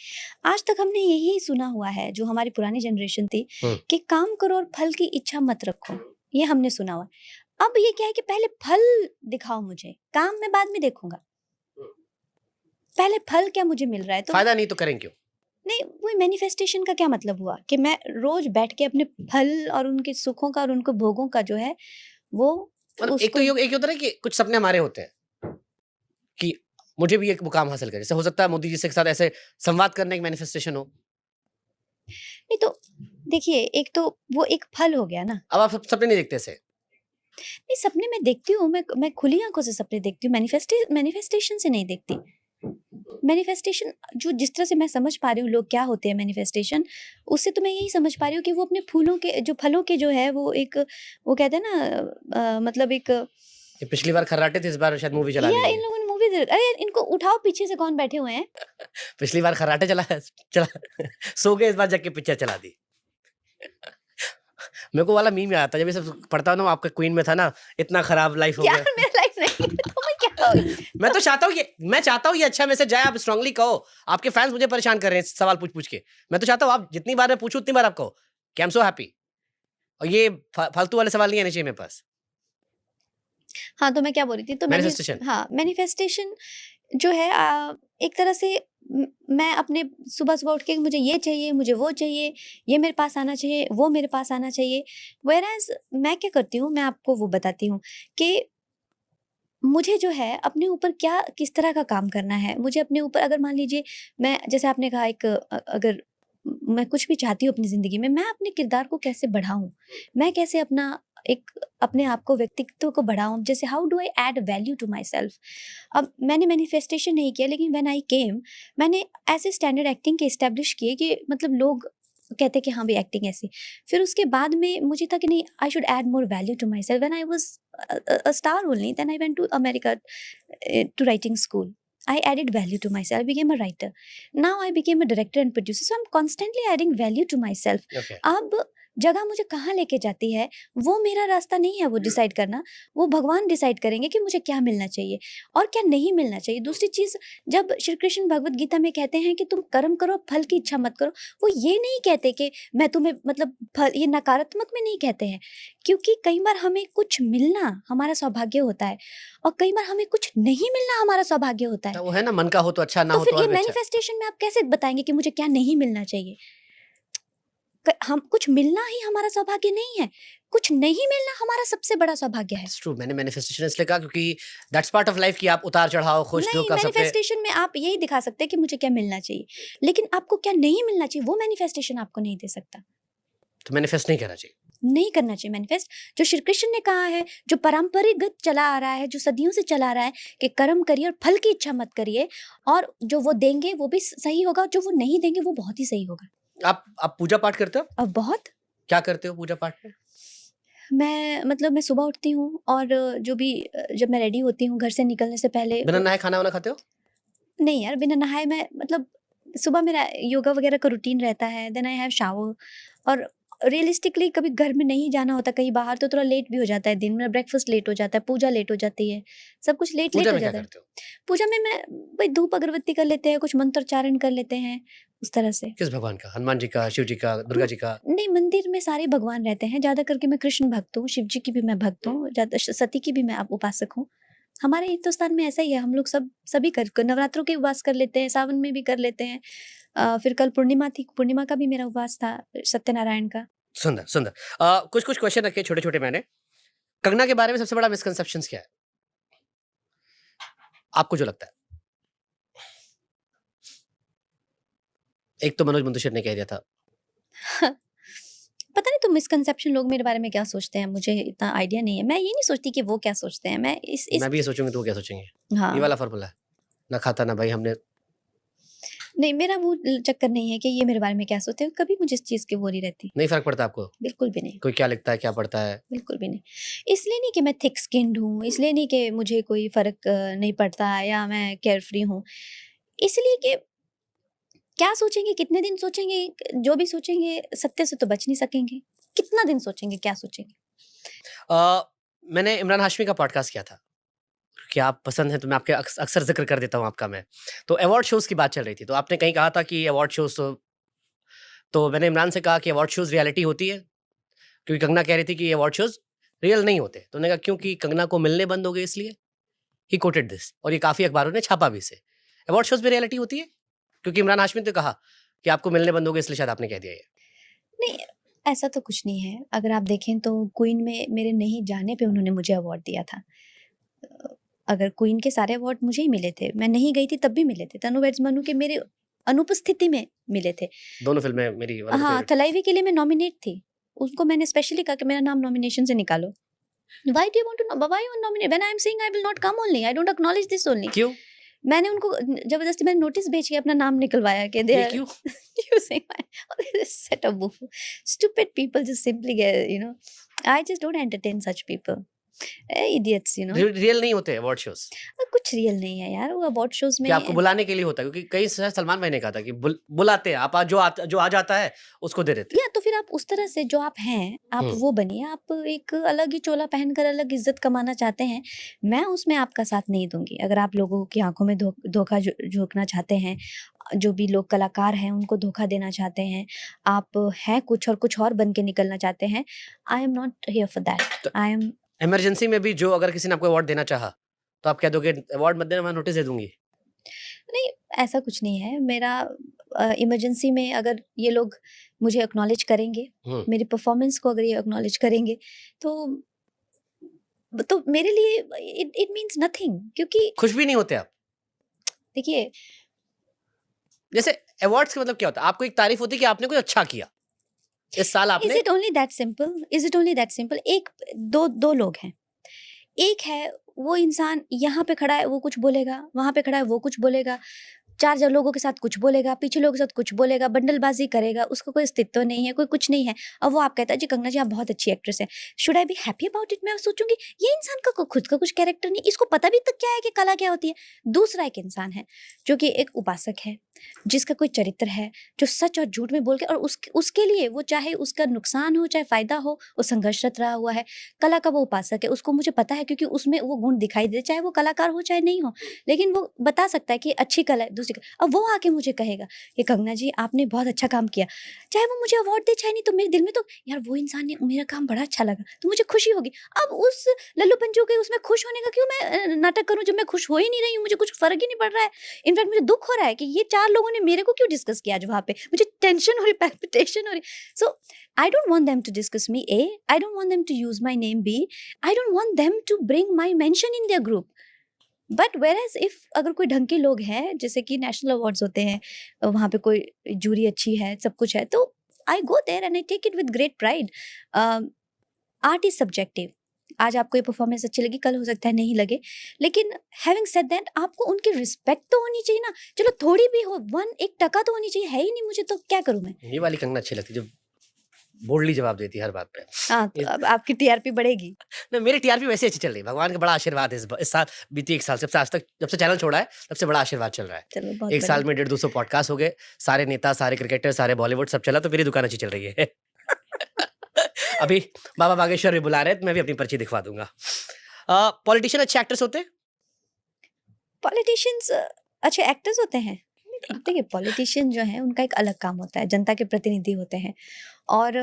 आज तक हमने यही सुना हुआ है, जो हमारी पुरानी जनरेशन थी, हुँ। कि काम करो और फल की इच्छा मत रखो। ये हमने सुना हुआ है। अब ये क्या है कि पहले फल दिखाओ मुझे, काम मैं बाद में देखूंगा। पहले फल क्या मुझे मिल रहा है। तो फ़ायदा नहीं तो करें क्यों? नहीं, वो मैनिफेस्टेशन का क्या मतलब हुआ कि मैं रोज बैठ के अपने फल और उनके सुखों का और उनको भोगों का जो है वो मतलब एक तो उसको। एक होता है ना कि कुछ सपने हमारे होते हैं कि मुझे भी एक मुकाम हासिल करना है। जैसे हो सकता है मोदी जी से के साथ ऐसे संवाद करने की मैनिफेस्टेशन हो। नहीं तो देखिए, एक तो वो एक फल हो गया ना। अब आप सपने नहीं देखते ऐसे। नहीं, सपने मैं देखती हूँ, मैं खुली आंखों से सपने देखती हूँ, मैनिफेस्टेशन से नहीं देखती। मैनिफेस्टेशन जो जिस तरह से मैं समझ पा रही हूँ लोग क्या होते हैं मैनिफेस्टेशन, उससे तो मैं यही समझ पा रही हूँ कि वो अपने फूलों के जो फलों के जो है वो एक, वो कहते हैं ना मतलब एक, ये पिछली बार खर्राटे थे, इस बार शायद मूवी चला या लेंगे। इन लोगों ने मूवी, अरे इनको उठाओ, पीछे से कौन बैठे हुए हैं। पिछली बार खर्राटे चला चला सो गए, इस बार जग के पिक्चर चला दी। मेरे को वाला मीम याद आता है जब ये सब पढ़ता हूँ ना, आपका क्वीन में था ना, इतना खराब लाइफ हो यार गया। मेरा लाइफ नहीं है, तो मैं क्या करूँ? मैं तो चाहता हूँ मैं चाहता हूँ ये अच्छा मैसेज जाए, आप स्ट्रांगली कहो। आपके फैंस मुझे परेशान कर रहे हैं सवाल पूछ के। मैं तो चाहता हूँ आप जितनी बार मैं पूछूं उतनी बार आप कहो कि आई एम सो हैप्पी। और ये फालतू वाले सवाल नहीं आने चाहिए मेरे पास। हाँ, तो मैं क्या बोल रही थी, तो मैनिफेस्टेशन। हाँ, मैनिफेस्टेशन जो है एक तरह से मैं अपने सुबह-सुबह उठ के मुझे ये चाहिए, मुझे वो चाहिए, ये मेरे पास आना चाहिए, वो मेरे पास आना चाहिए। व्हेयरएज़ मैं क्या करती हूँ, मैं आपको वो बताती हूँ कि मुझे जो है अपने ऊपर क्या किस तरह का काम करना है। मुझे अपने ऊपर, अगर मान लीजिए मैं, जैसे आपने कहा एक अगर मैं कुछ भी चाहती हूँ अपनी ज़िंदगी में, मैं अपने किरदार को कैसे बढ़ाऊँ? मैं कैसे अपना एक अपने आप को, व्यक्तित्व को बढ़ाऊँ? जैसे how do I add value to myself? अब मैंने मैनिफेस्टेशन नहीं किया, लेकिन व्हेन आई केम, मैंने ऐसे स्टैंडर्ड एक्टिंग के एस्टेब्लिश किए कि मतलब लोग कहते कि हाँ, भई एक्टिंग ऐसी। फिर उसके बाद में मुझे था कि नहीं, I should add more value to myself. When I was a star only, then I went to America to writing school. I added value to myself. I became a writer. Now I became a director and producer. So I'm constantly adding value to myself. Okay. अब जगह मुझे कहाँ लेके जाती है, वो मेरा रास्ता नहीं है वो डिसाइड करना। वो भगवान डिसाइड करेंगे कि मुझे क्या मिलना चाहिए और क्या नहीं मिलना चाहिए। दूसरी चीज़, जब श्री कृष्ण भगवत गीता में कहते हैं कि तुम कर्म करो, फल की इच्छा मत करो, वो ये नहीं कहते कि मैं तुम्हें मतलब फल, ये नकारात्मक में नहीं कहते हैं। क्योंकि कई बार हमें कुछ मिलना हमारा सौभाग्य होता है और कई बार हमें कुछ नहीं मिलना हमारा सौभाग्य होता है। तो वो है ना, मन का हो तो अच्छा, ना तो हो फिर तो ये और भी अच्छा। मैनिफेस्टेशन में आप कैसे बताएंगे कि मुझे क्या नहीं मिलना चाहिए? हम कुछ मिलना ही हमारा सौभाग्य नहीं है, कुछ नहीं मिलना हमारा सबसे बड़ा सौभाग्य है। It's true. मैंने मैनिफेस्टेशन इसलिए कहा क्योंकि दैट्स पार्ट ऑफ लाइफ कि आप उतार चढ़ाव, खुश नहीं, दुख आप सबसे। मैनिफेस्टेशन में आप यही दिखा सकते हैं कि मुझे क्या मिलना चाहिए, लेकिन आपको क्या नहीं मिलना चाहिए वो मैनिफेस्टेशन आपको नहीं दे सकता। तो मैनिफेस्ट नहीं करना चाहिए। नहीं करना चाहिए मैनिफेस्ट। जो श्री कृष्ण ने कहा है, जो परंपरागत चला आ रहा है, जो सदियों से चला आ रहा है कि कर्म करिए और फल की इच्छा मत करिए, और जो वो देंगे वो भी सही होगा, जो वो नहीं देंगे वो बहुत ही सही होगा। आप पूजा पाठ करते हो? अब बहुत, क्या करते हो पूजा पाठ में? मैं मतलब मैं सुबह उठती हूँ और जो भी जब मैं रेडी होती हूँ घर से निकलने से पहले, बिना नहाए खाना वाना खाते हो? नहीं यार, बिना नहाए मैं मतलब सुबह मेरा योगा वगैरह का रूटीन रहता है, देन आई हैव शावर। और रियलिस्टिकली कभी घर में नहीं जाना होता कहीं बाहर तो थोड़ा लेट भी हो जाता है, दिन में ब्रेकफास्ट लेट हो जाता है, पूजा लेट हो जाती है, सब कुछ लेट पूजा लेट हो में क्या जाता है। करते हो? पूजा में मैं भाई धूप अगरबत्ती कर लेते हैं, कुछ मंत्रोच्चारण कर लेते हैं, उस तरह से। किस भगवान का? हनुमान जी का, शिव जी का, दुर्गा जी का? नहीं, मंदिर में सारे भगवान रहते हैं, ज्यादा करके मैं कृष्ण भक्त हूँ, शिव जी की भी मैं भक्त हूँ, ज्यादा सती की भी मैं उपासक हूँ। हमारे हिंदुस्तान में ऐसा ही है, हम लोग सभी कर नवरात्रों के उपवास कर लेते हैं, सावन में भी कर लेते हैं, फिर कल पूर्णिमा थी, पूर्णिमा का भी मेरा उपवास था, सत्यनारायण का। सुंदर सुंदर। कुछ कुछ क्वेश्चन रखे छोटे छोटे मैंने। कंगना के बारे में सबसे बड़ा मिसकंसेप्शन क्या है आपको जो लगता है? एक तो मनोज मुंतशिर ने कह दिया था। पता नहीं तो मिसकंसेप्शन लोग मेरे बारे में क्या सोचते हैं, मुझे इतना आइडिया नहीं है। मैं ये नहीं सोचती कि वो क्या सोचते हैं, मैं इस मैं भी ये सोचूंगी तो वो क्या सोचेंगे। ये हाँ वाला फॉर्मूला है, ना खाता ना भाई हमने। नहीं, मेरा वो चक्कर नहीं है कि ये मेरे बारे में क्या सोचते हैं, कभी मुझे इस चीज़ की वो नहीं रहती, नहीं फर्क पड़ता आपको बिल्कुल भी नहीं, कोई क्या लिखता है क्या पढ़ता है? बिल्कुल भी नहीं। इसलिए नहीं कि मैं थिक स्किन्ड हूँ, इसलिए नहीं कि मुझे कोई फ़र्क नहीं पड़ता या मैं केयर फ्री हूँ, इसलिए कि क्या सोचेंगे, कितने दिन सोचेंगे, जो भी सोचेंगे सत्य से तो बच नहीं सकेंगे। कितना दिन सोचेंगे, क्या सोचेंगे? मैंने इमरान हाशमी का पॉडकास्ट किया था कि आप पसंद हैं तो मैं आपके अक्सर जिक्र कर देता हूँ आपका। मैं तो अवार्ड शोज की बात चल रही थी, तो आपने कहीं कहा था कि अवार्ड शोज तो मैंने इमरान से कहा कि अवार्ड शोज रियलिटी होती है, क्योंकि कंगना कह रही थी कि अवार्ड शोज रियल नहीं होते। तो उन्होंने कहा क्योंकि कंगना को मिलने बंद हो गए इसलिए। ही कोटेड दिस, और ये काफी अखबारों ने छापा भी इसे। अवार्ड शोज में रियलिटी होती है, क्योंकि इमरान हाशमी ने तो कहा कि आपको मिलने बंद हो गए इसलिए शायद आपने कह दिया ये। नहीं, ऐसा तो कुछ नहीं है। अगर आप देखें तो क्वीन में मेरे नहीं जाने पे उन्होंने मुझे अवार्ड दिया था। अगर क्वीन के सारे अवार्ड मुझे ही मिले थे, मैं नहीं गई थी तब भी मिले थे। तनु वेड्स मनु के मेरे अनुपस्थिति में मिले थे। दोनों फिल्में मेरी वन ऑफ द हाँ, फेवरेट। थलाइवी के लिए मैं नॉमिनेट थी। उसको मैंने स्पेशली कहा कि मेरा नाम नॉमिनेशन से निकालो। Why do you want to know, why you nominate when I am saying I will not come only, I don't acknowledge this only. क्यों? मैंने उनको जबरदस्ती मैंने नोटिस भेज के अपना नाम निकलवाया कि दे ये आर क्यों? using my set of buffoon stupid people just simply get, you know, I just don't entertain such people, idiots, you know. Real नहीं होते अवार्ड शोज? कुछ रियल नहीं है यार वो अवार्ड शोज में। कि आपको बुलाने के लिए होता है, क्योंकि कई शायद सलमान भाई ने कहा था कि बुलाते हैं आप, जो आ जाता है उसको दे देते हैं। या तो फिर आप उस तरह से जो आप हैं आप वो बनिए। आप एक अलग ही चोला पहनकर अलग इज्जत कमाना चाहते हैं, मैं उसमें आपका साथ नहीं दूंगी। अगर आप लोगों की आंखों में धोखा झोंकना चाहते हैं, जो भी लोग कलाकार हैं उनको धोखा देना चाहते हैं, आप हैं कुछ और कुछ और बन के निकलना चाहते हैं, आई am not here for that. I am emergency में भी जो अगर किसी ने आपको अवार्ड देना चाहा तो आप कह दोगे अवार्ड मत देना, मैं नोटिस दे दूंगी? नहीं, ऐसा कुछ नहीं है। मेरा इमरजेंसी में अगर ये लोग मुझे एक्नॉलेज करेंगे, मेरी परफॉर्मेंस को अगर ये एक्नॉलेज करेंगे तो मेरे लिए इट मीन्स नथिंग। क्योंकि खुश भी नहीं होते आप? देखिए, जैसे अवार्ड्स का मतलब क्या होता है? आपको एक तारीफ होती है कि आपने कुछ अच्छा किया इस साल इज आपने। It only that simple? Is it only that simple? एक दो लोग हैं। एक है वो इंसान यहाँ पे खड़ा है वो कुछ बोलेगा, वहां पे खड़ा है वो कुछ बोलेगा, चार लोगों के साथ कुछ बोलेगा, पीछे लोगों के साथ कुछ बोलेगा, बंडलबाजी करेगा, उसका कोई अस्तित्व नहीं है, कोई कुछ नहीं है। और वो आप कहता है जी कंगना जी आप बहुत अच्छी एक्ट्रेस है, should I be happy about it? मैं सोचूंगी ये इंसान का खुद का कुछ कैरेक्टर नहीं, इसको पता भी तक क्या है कि कला क्या होती है। दूसरा एक इंसान है जो कि एक उपासक है, जिसका कोई चरित्र है, जो सच और झूठ में बोल के और उसके लिए वो चाहे उसका नुकसान हो चाहे फायदा हो, वो संघर्षरत रहा हुआ है। कला का वो उपासक है, उसको मुझे पता है क्योंकि उसमें वो गुण दिखाई दे, चाहे वो कलाकार हो चाहे नहीं हो, लेकिन वो बता सकता है कि अच्छी कला है दूसरी। अब वो आके मुझे कहेगा कि कंगना जी आपने बहुत अच्छा काम किया, चाहे वो मुझे अवार्ड दे चाहे नहीं, तो मेरे दिल में तो यार वो इंसान ने मेरा काम बड़ा अच्छा लगा तो मुझे खुशी होगी। अब उस लल्लू पंचू के उसमें खुश होने का क्यों मैं नाटक करूं जब मैं खुश हो ही नहीं रही हूँ, मुझे कुछ फर्क ही नहीं पड़ रहा है। इनफैक्ट मुझे दुख हो रहा है कि ये चार लोगों ने मेरे को क्यों डिस्कस किया आज वहां पे, मुझे टेंशन हो रही, पैल्पिटेशन हो रही। So I don't want them to discuss me, A I don't want them to use my name, B I don't want them to bring my mention in their group. But whereas if अगर कोई ढंग के लोग हैं, जैसे कि national awards होते हैं, वहाँ पे कोई जूरी अच्छी है, सब कुछ है, तो I go there and I take it with great pride. Art is subjective. आज आपको ये परफॉर्मेंस अच्छी लगी, कल हो सकता है नहीं लगे, लेकिन हैविंग सेड दैट आपको उनकी रिस्पेक्ट तो होनी चाहिए ना। चलो थोड़ी भी हो, 1% तो होनी चाहिए, है ही नहीं मुझे, तो क्या करूं मैं। ये वाली कंगना अच्छी लगती है जो बोल्डली जवाब देती है हर बात पे। हाँ, तो अब आपकी टीआरपी बढ़ेगी। ना मेरी टीआरपी वैसे अच्छी चल रही है, भगवान का बड़ा आशीर्वाद है इस साल, बीती एक साल से, आज तक जब से चैनल छोड़ा है तब से बड़ा आशीर्वाद चल रहा है। चलो बहुत एक साल में 150-200 पॉडकास्ट हो गए, सारे नेता, सारे क्रिकेटर, सारे बॉलीवुड सब चला, तो मेरी दुकान अच्छी चल रही है। अभी बाबा बागेश्वर भी बुला रहे हैं तो मैं भी अपनी पर्ची दिखवा दूंगा। पॉलिटिशियन अच्छे एक्टर्स होते हैं? पॉलिटिशियंस अच्छे एक्टर्स होते हैं? देखिए, पॉलिटिशियन जो है उनका एक अलग काम होता है, जनता के प्रतिनिधि होते हैं। और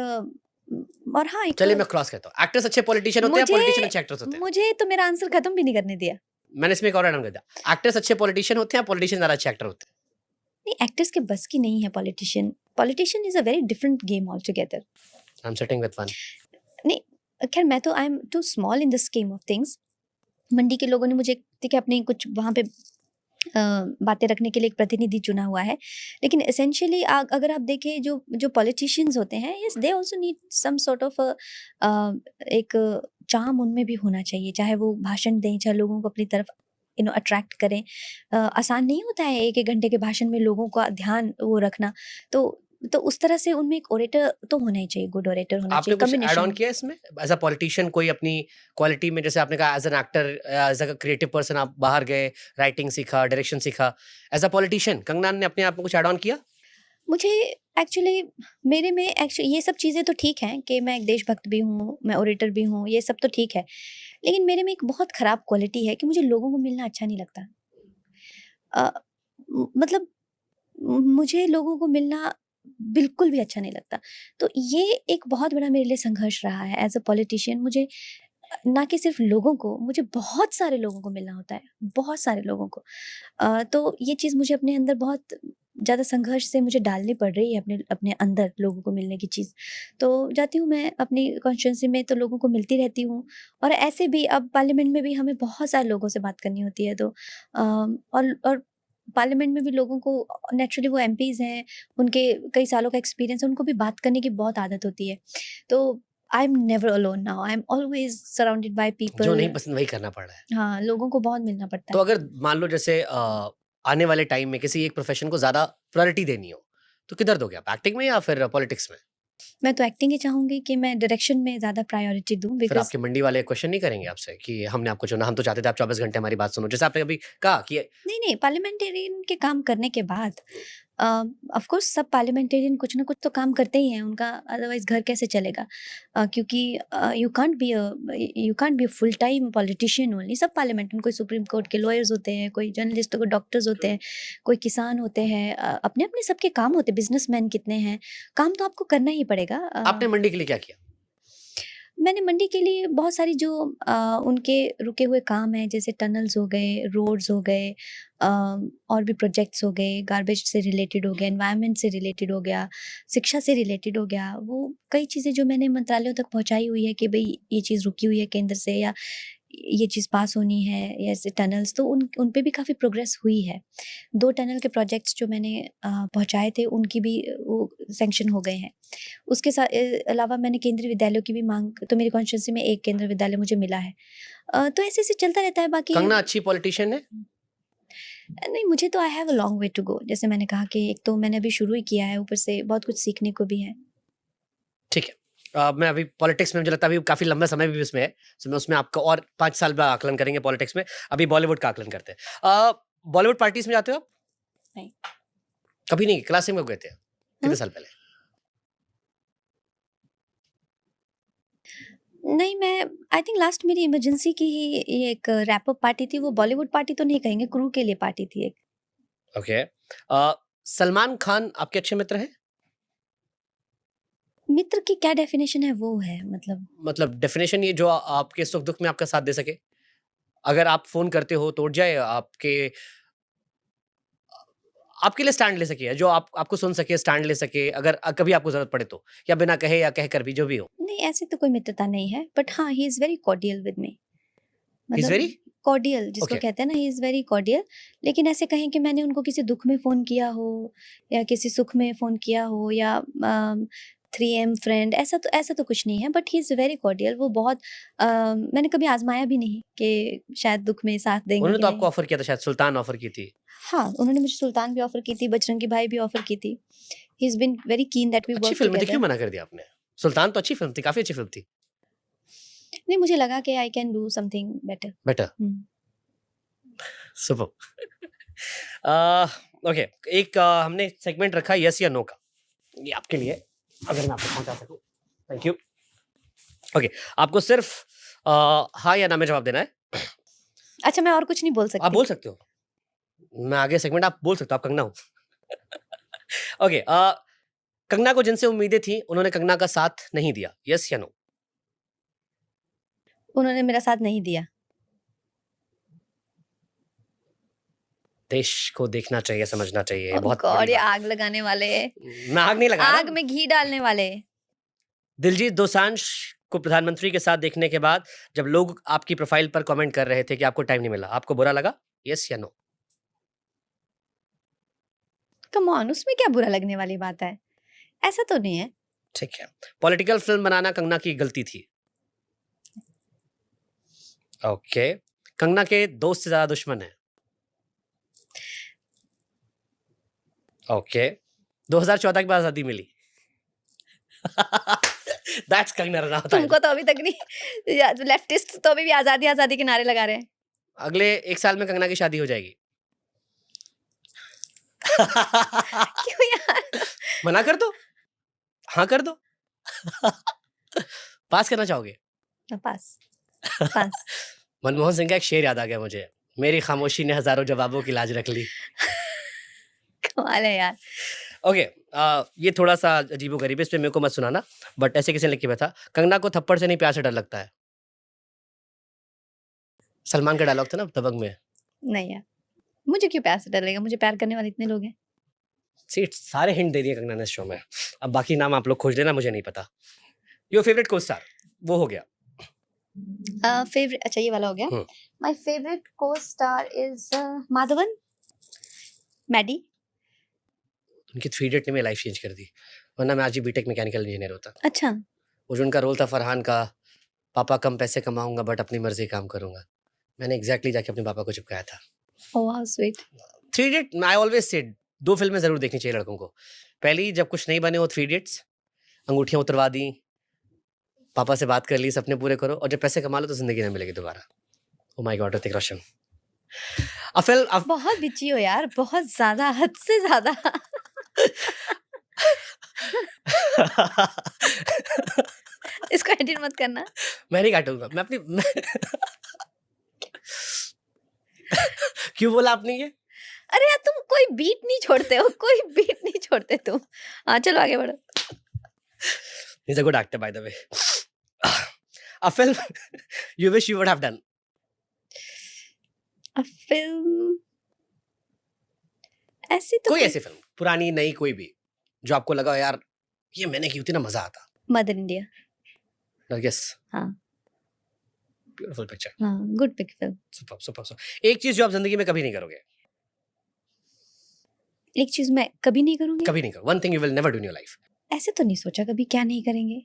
हाँ, चलिए मैं क्रॉस करता हूँ, एक्टर्स अच्छे पॉलिटिशियन होते हैं, पॉलिटिशियन अच्छे एक्टर्स होते हैं? मुझे तो मेरा आंसर खत्म भी नहीं करने दिया। मैंने इसमें एक और ऐड कर दिया, एक्टर्स अच्छे पॉलिटिशियन होते हैं, पॉलिटिशियन ज्यादा अच्छे एक्टर होते हैं। नहीं, एक्टर्स के बस की नहीं है politician is a very different game altogether. I am sitting with one. नहीं, खैर मैं तो I am too small in the scheme of things. Mandi के लोगों ने मुझे ठीक है अपने कुछ वहाँ पे बातें रखने के लिए एक प्रतिनिधि चुना हुआ है, लेकिन एसेंशियली अगर आप देखें जो जो पॉलिटिशियंस होते हैं, yes they also need some sort of एक चार्म उनमें भी होना चाहिए, चाहे वो भाषण दें, चाहे लोगों को अपनी तरफ अट्रैक्ट करें। आसान नहीं होता है एक एक घंटे के भाषण में लोगों का ध्यान वो रखना। तो उस तरह से उनमें एक ओरेटर तो होना ही चाहिए, गुड ओरेटर होना आपने चाहिए, कुछ ऐड ऑन कम्बिनेशन। किया इसमें एज अ पॉलिटिशियन? कोई अपनी क्वालिटी में, जैसे आपने कहा as an actor, as a creative person आप बाहर गए, राइटिंग सीखा, डायरेक्शन सीखा, एज अ पॉलिटिशियन कंगना ने अपने आप में कुछ ऐड ऑन किया? मुझे एक्चुअली मेरे में एक्चुअली ये सब चीज़ें तो ठीक हैं कि मैं एक देशभक्त भी हूँ, मैं ओरेटर भी हूँ, ये सब तो ठीक है। लेकिन मेरे में एक बहुत ख़राब क्वालिटी है कि मुझे लोगों को मिलना अच्छा नहीं लगता। अ, मतलब मुझे लोगों को मिलना बिल्कुल भी अच्छा नहीं लगता। तो ये एक बहुत बड़ा मेरे लिए संघर्ष रहा है एज़ अ पॉलिटिशियन। मुझे ना कि सिर्फ़ लोगों को, मुझे बहुत सारे लोगों को मिलना होता है, बहुत सारे लोगों को। तो ये चीज़ मुझे अपने अंदर बहुत ज़्यादा संघर्ष से मुझे डालनी पड़ रही है, अपने अपने अंदर लोगों को मिलने की चीज़। तो जाती हूँ मैं अपनी कॉन्स्टिट्यूएंसी में, तो लोगों को मिलती रहती हूँ, और ऐसे भी अब पार्लियामेंट में भी हमें बहुत सारे लोगों से बात करनी होती है, तो और पार्लियामेंट में भी लोगों को नेचुरली वो एमपीज़ हैं, उनके कई सालों का एक्सपीरियंस है, उनको भी बात करने की बहुत आदत होती है। तो I am never alone now, I am always surrounded by जो पीपल। नहीं पसंद वही करना पड़ रहा है। हाँ, लोगों को बहुत मिलना पड़ता तो है। अगर मान लो जैसे आने वाले टाइम में किसी एक प्रोफेशन को ज़्यादा प्रायोरिटी देनी हो, तो किधर दोगे आप? एक्टिंग में या फिर पॉलिटिक्स में? मैं तो एक्टिंग ही चाहूँगी कि मैं डायरेक्शन में ज़्यादा प्रायोरिटी दूँ, फिर बिकॉज़ आपके मंडी वाले क्वेश्चन नहीं करेंगे आपसे कि हमने आपको चुना, हम तो चाहते थे आप 24 घंटे हमारी बात सुनो? जैसे आपने अभी कहा कि नहीं, नहीं, पार्लियामेंटेरियन के काम करने के बाद ऑफ़ कोर्स सब पार्लियामेंटेरियन कुछ ना कुछ तो काम करते ही हैं, उनका अदरवाइज़ घर कैसे चलेगा? क्योंकि you can't be a full time politician only. सब पार्लियामेंट में कोई सुप्रीम कोर्ट के लॉयर्स होते हैं, कोई जर्नलिस्ट, कोई डॉक्टर्स होते हैं, कोई किसान होते हैं, अपने-अपने सबके काम होते हैं, बिज़नेसमैन कितने हैं, काम तो आपको करना ही पड़ेगा। आपने मंडी के लिए क्या किया? मैंने मंडी के लिए बहुत सारी जो उनके रुके हुए काम हैं, जैसे टनल्स हो गए, रोड्स हो गए, अ, और भी प्रोजेक्ट्स हो गए, गार्बेज से रिलेटेड हो गया, एनवायरनमेंट से रिलेटेड हो गया, शिक्षा से रिलेटेड हो गया, वो कई चीज़ें जो मैंने मंत्रालयों तक पहुँचाई हुई है कि भई ये चीज़ रुकी हुई है केंद्र से, या ये चीज़ पास होनी है, या ऐसे टनल्स, तो उन पे भी काफ़ी प्रोग्रेस हुई है। 2 टनल के प्रोजेक्ट्स जो मैंने पहुँचाए थे, उनकी भी वो सैंक्शन हो गए हैं। उसके अलावा मैंने केंद्रीय विद्यालयों की भी माँग, तो मेरी कॉन्स्टिट्यूएंसी में एक केंद्रीय विद्यालय मुझे मिला है। तो ऐसे-ऐसे चलता रहता है, बाकी कंगना अच्छी पॉलिटिशियन है? नहीं, मुझे तो I have a long way to go. जैसे मैंने कहा कि एक तो मैंने अभी शुरू ही किया है, ऊपर से बहुत कुछ सीखने को भी है। ठीक है। मैं अभी पॉलिटिक्स में मुझे लगता है अभी काफ़ी लंबा समय भी उसमें है। सो मैं उसमें आपका और 5 साल बाद आकलन करेंगे पॉलिटिक्स में। अभी बॉलीवुड का आकलन करते हैं। बॉलीवुड पार्टीज़ में जाते हो आप? नहीं। कभी नहीं, क्लासिक में गए थे? हाँ? कितने साल पहले? नहीं, मैं आई थिंक लास्ट मेरी इमरजेंसी की ही ये एक रैप अप पार्टी थी, वो बॉलीवुड पार्टी तो नहीं कहेंगे, क्रू के लिए पार्टी थी एक। ओके। सलमान खान आपके अच्छे मित्र हैं? मित्र की क्या डेफिनेशन है वो है, मतलब मतलब डेफिनेशन ये जो आपके सुख-दुख में आपका साथ दे सके? अगर आप फ़ोन करते हो तो उठ जाए, आपके लिए स्टैंड ले सके, जो आपको सुन सके, स्टैंड ले सके, अगर कभी आपको ज़रूरत पड़े तो? या बिना कहे या कहकर भी, जो भी हो? नहीं, ऐसी तो कोई मित्रता नहीं है, बट हाँ, he is very cordial with me. He is मतलब वेरी कॉर्डियल जिसको ओके। कहते हैं ना, ही इज़ वेरी कॉर्डियल। लेकिन ऐसे कहें कि मैंने उनको किसी दुःख में फ़ोन किया हो, या किसी सुख में फ़ोन किया हो, या 3M फ्रेंड, ऐसा तो कुछ नहीं है, but he is very cordial. वो बहुत मैंने कभी आज़माया भी नहीं कि शायद दुःख में साथ देंगे उन्होंने कि तो आपको नहीं। ऑफ़र किया था, शायद सुल्तान ऑफ़र की थी। हाँ, उन्होंने मुझे सुल्तान भी ऑफ़र की थी, बजरंगी भाई भी ऑफ़र की थी। He has been very keen that we अच्छी वर्क फ़िल्म थी, क्यों टुगेदर। मना कर दिया आपने? सुल्तान तो अच्छी फ़िल्म थी, काफ़ी अच्छी फ़िल्म थी। नहीं, मुझे लगा कि I can do something better. Better, hmm. Superb. Okay, एक हमने सेगमेंट रखा है येस या नो का। ये आपके लिए, अगर मैं आपको पहुँचा सकूँ। Thank you. ओके, आपको सिर्फ़ हाँ या ना में जवाब देना है। अच्छा, मैं और कुछ नहीं बोल आप सकती? बोल सकते हो। मैं आगे सेगमेंट आप बोल सकते हो, आप कंगना हो। ओके, कंगना को जिनसे उम्मीदें थी, उन्होंने कंगना का साथ नहीं दिया। येस या नो? उन्होंने मेरा साथ नहीं दिया। देश को देखना चाहिए, समझना चाहिए, ओह बहुत गॉड, बड़ी ये बात आग लगाने वाले, है। मैं आग नहीं लगा आग रहा। में घी डालने वाले। दिलजीत दोसांझ को प्रधानमंत्री के साथ देखने के बाद जब लोग आपकी प्रोफाइल पर कमेंट कर रहे थे कि आपको टाइम नहीं मिला, आपको बुरा लगा? यस या नो? कम ऑन, उसमें क्या बुरा लगने वाली बात है? ऐसा तो नहीं है। ठीक है। पॉलिटिकल फिल्म बनाना कंगना की गलती थी। ओके। कंगना के दोस्त से ज्यादा दुश्मन है। ओके। 2014 के बाद आजादी मिली। दैट्स कंगना रनावत। तुमको तो अभी तक नहीं, लेफ्टिस्ट तो अभी भी आजादी आजादी के नारे लगा रहे हैं। अगले 1 साल में कंगना की शादी हो जाएगी। क्यों यार? मना कर दो, हाँ कर दो। पास करना चाहोगे? पास पास। मनमोहन सिंह का एक शेर याद आ गया मुझे, मेरी खामोशी ने हजारों जवाबों की लाज रख ली। कमाल है यार। ओके। ये थोड़ा सा अजीबोगरीब है, इस पे मेरे को मत सुनाना, बट ऐसे किसी ने लिख के बताया, कंगना को थप्पड़ से नहीं प्यार से डर लगता है। सलमान का डायलॉग था ना दबंग में। नहीं यार, मुझे क्यों प्यार से डर लगेगा? मुझे प्यार करने वाले इतने लोग हैं। सीट सारे हिंट दे दिए कंगना ने इस शो में। अब बाकी नाम आप लोग खोज लेना, मुझे नहीं पता। योर फेवरेट को स्टार, वो हो गया। फेवरेट, अच्छा ये वाला हो गया। हम्म। माय फेवरेट को स्टार इज माधवन, मैडी। उनकी 3 इडियट ने मेरी लाइफ चेंज कर दी, वरना मैं आज ही बीटेक मैकेनिकल इंजीनियर होता। अच्छा। वो जो उनका रोल था फरहान का, पापा कम पैसे कमाऊंगा बट अपनी मर्जी काम करूंगा, मैंने एग्जैक्टली जाके अपने पापा को चिपकाया था। Oh how sweet. 3 idiot, I always said 2 फिल्में जरूर देखनी चाहिए लड़कों को। पहली, जब कुछ नहीं बने हो 3 इडियट्स, अंगूठियां उतरवा दी, पापा से बात कर ली, सपने पूरे करो, और जब पैसे कमा लो तो जिंदगी ना मिलेगी दोबारा। Oh my God, Hrithik Roshan. बहुत बिची हो यार, बहुत ज्यादा, हद से ज्यादा। इसको एडिट मत करना। मैं नहीं काटूंगा, मैं अपनी क्यों बोला आपने ये? अरे यार, तुम कोई बीट नहीं छोड़ते हो, कोई बीट नहीं छोड़ते तुम। हाँ चलो आगे बढ़ो। He's a good actor, by the way. A film you wish you would have done. A film, ऐसी तो कोई ऐसी फिल्म, पुरानी नई कोई भी, जो आपको लगा यार ये मैंने की होती ना मजा आता। Mother India. नरगिस। हाँ। Beautiful picture. हाँ, good pick film. Super super super. एक चीज जो आप जिंदगी में कभी नहीं करोगे। एक चीज मैं कभी नहीं करूंगी। कभी नहीं करो। One thing you will never do in your life. ऐसे तो नहीं सोचा कभी, क्या नहीं करेंगे?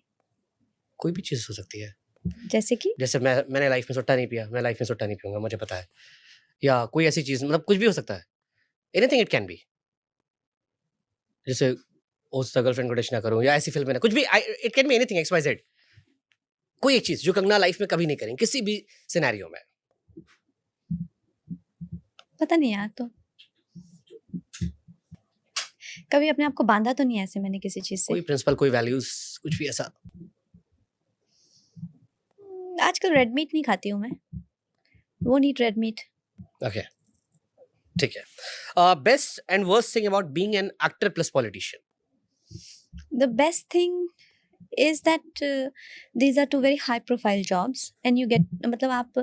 कोई भी चीज हो सकती है। जैसे कि जैसे मैंने लाइफ में सुट्टा नहीं पिया, मैं लाइफ में सुट्टा नहीं पीऊंगा, मुझे पता है। या कोई ऐसी चीज, मतलब कुछ भी हो सकता है। Anything it can B. जैसे उसका गर्लफ्रेंड को डिश ना करूं, या ऐसी फिल्म ना, कुछ भी, it can be anything, X Y Z. कोई एक चीज जो कंगना लाइफ में कभी नहीं करेंगे किसी भी सिनेरियो में। पता नहीं यार, तो कभी अपने आप को बांधा तो नहीं ऐसे मैंने किसी चीज से। कोई प्रिंसिपल, कोई वैल्यूज, कुछ भी ऐसा। आजकल रेड मीट नहीं खाती हूँ मैं। वो नहीं रेड मीट। ओके, ठीक है। Best and worst thing about being an actor plus politician. The best thing is that these are two very high profile jobs and you get, मतलब आप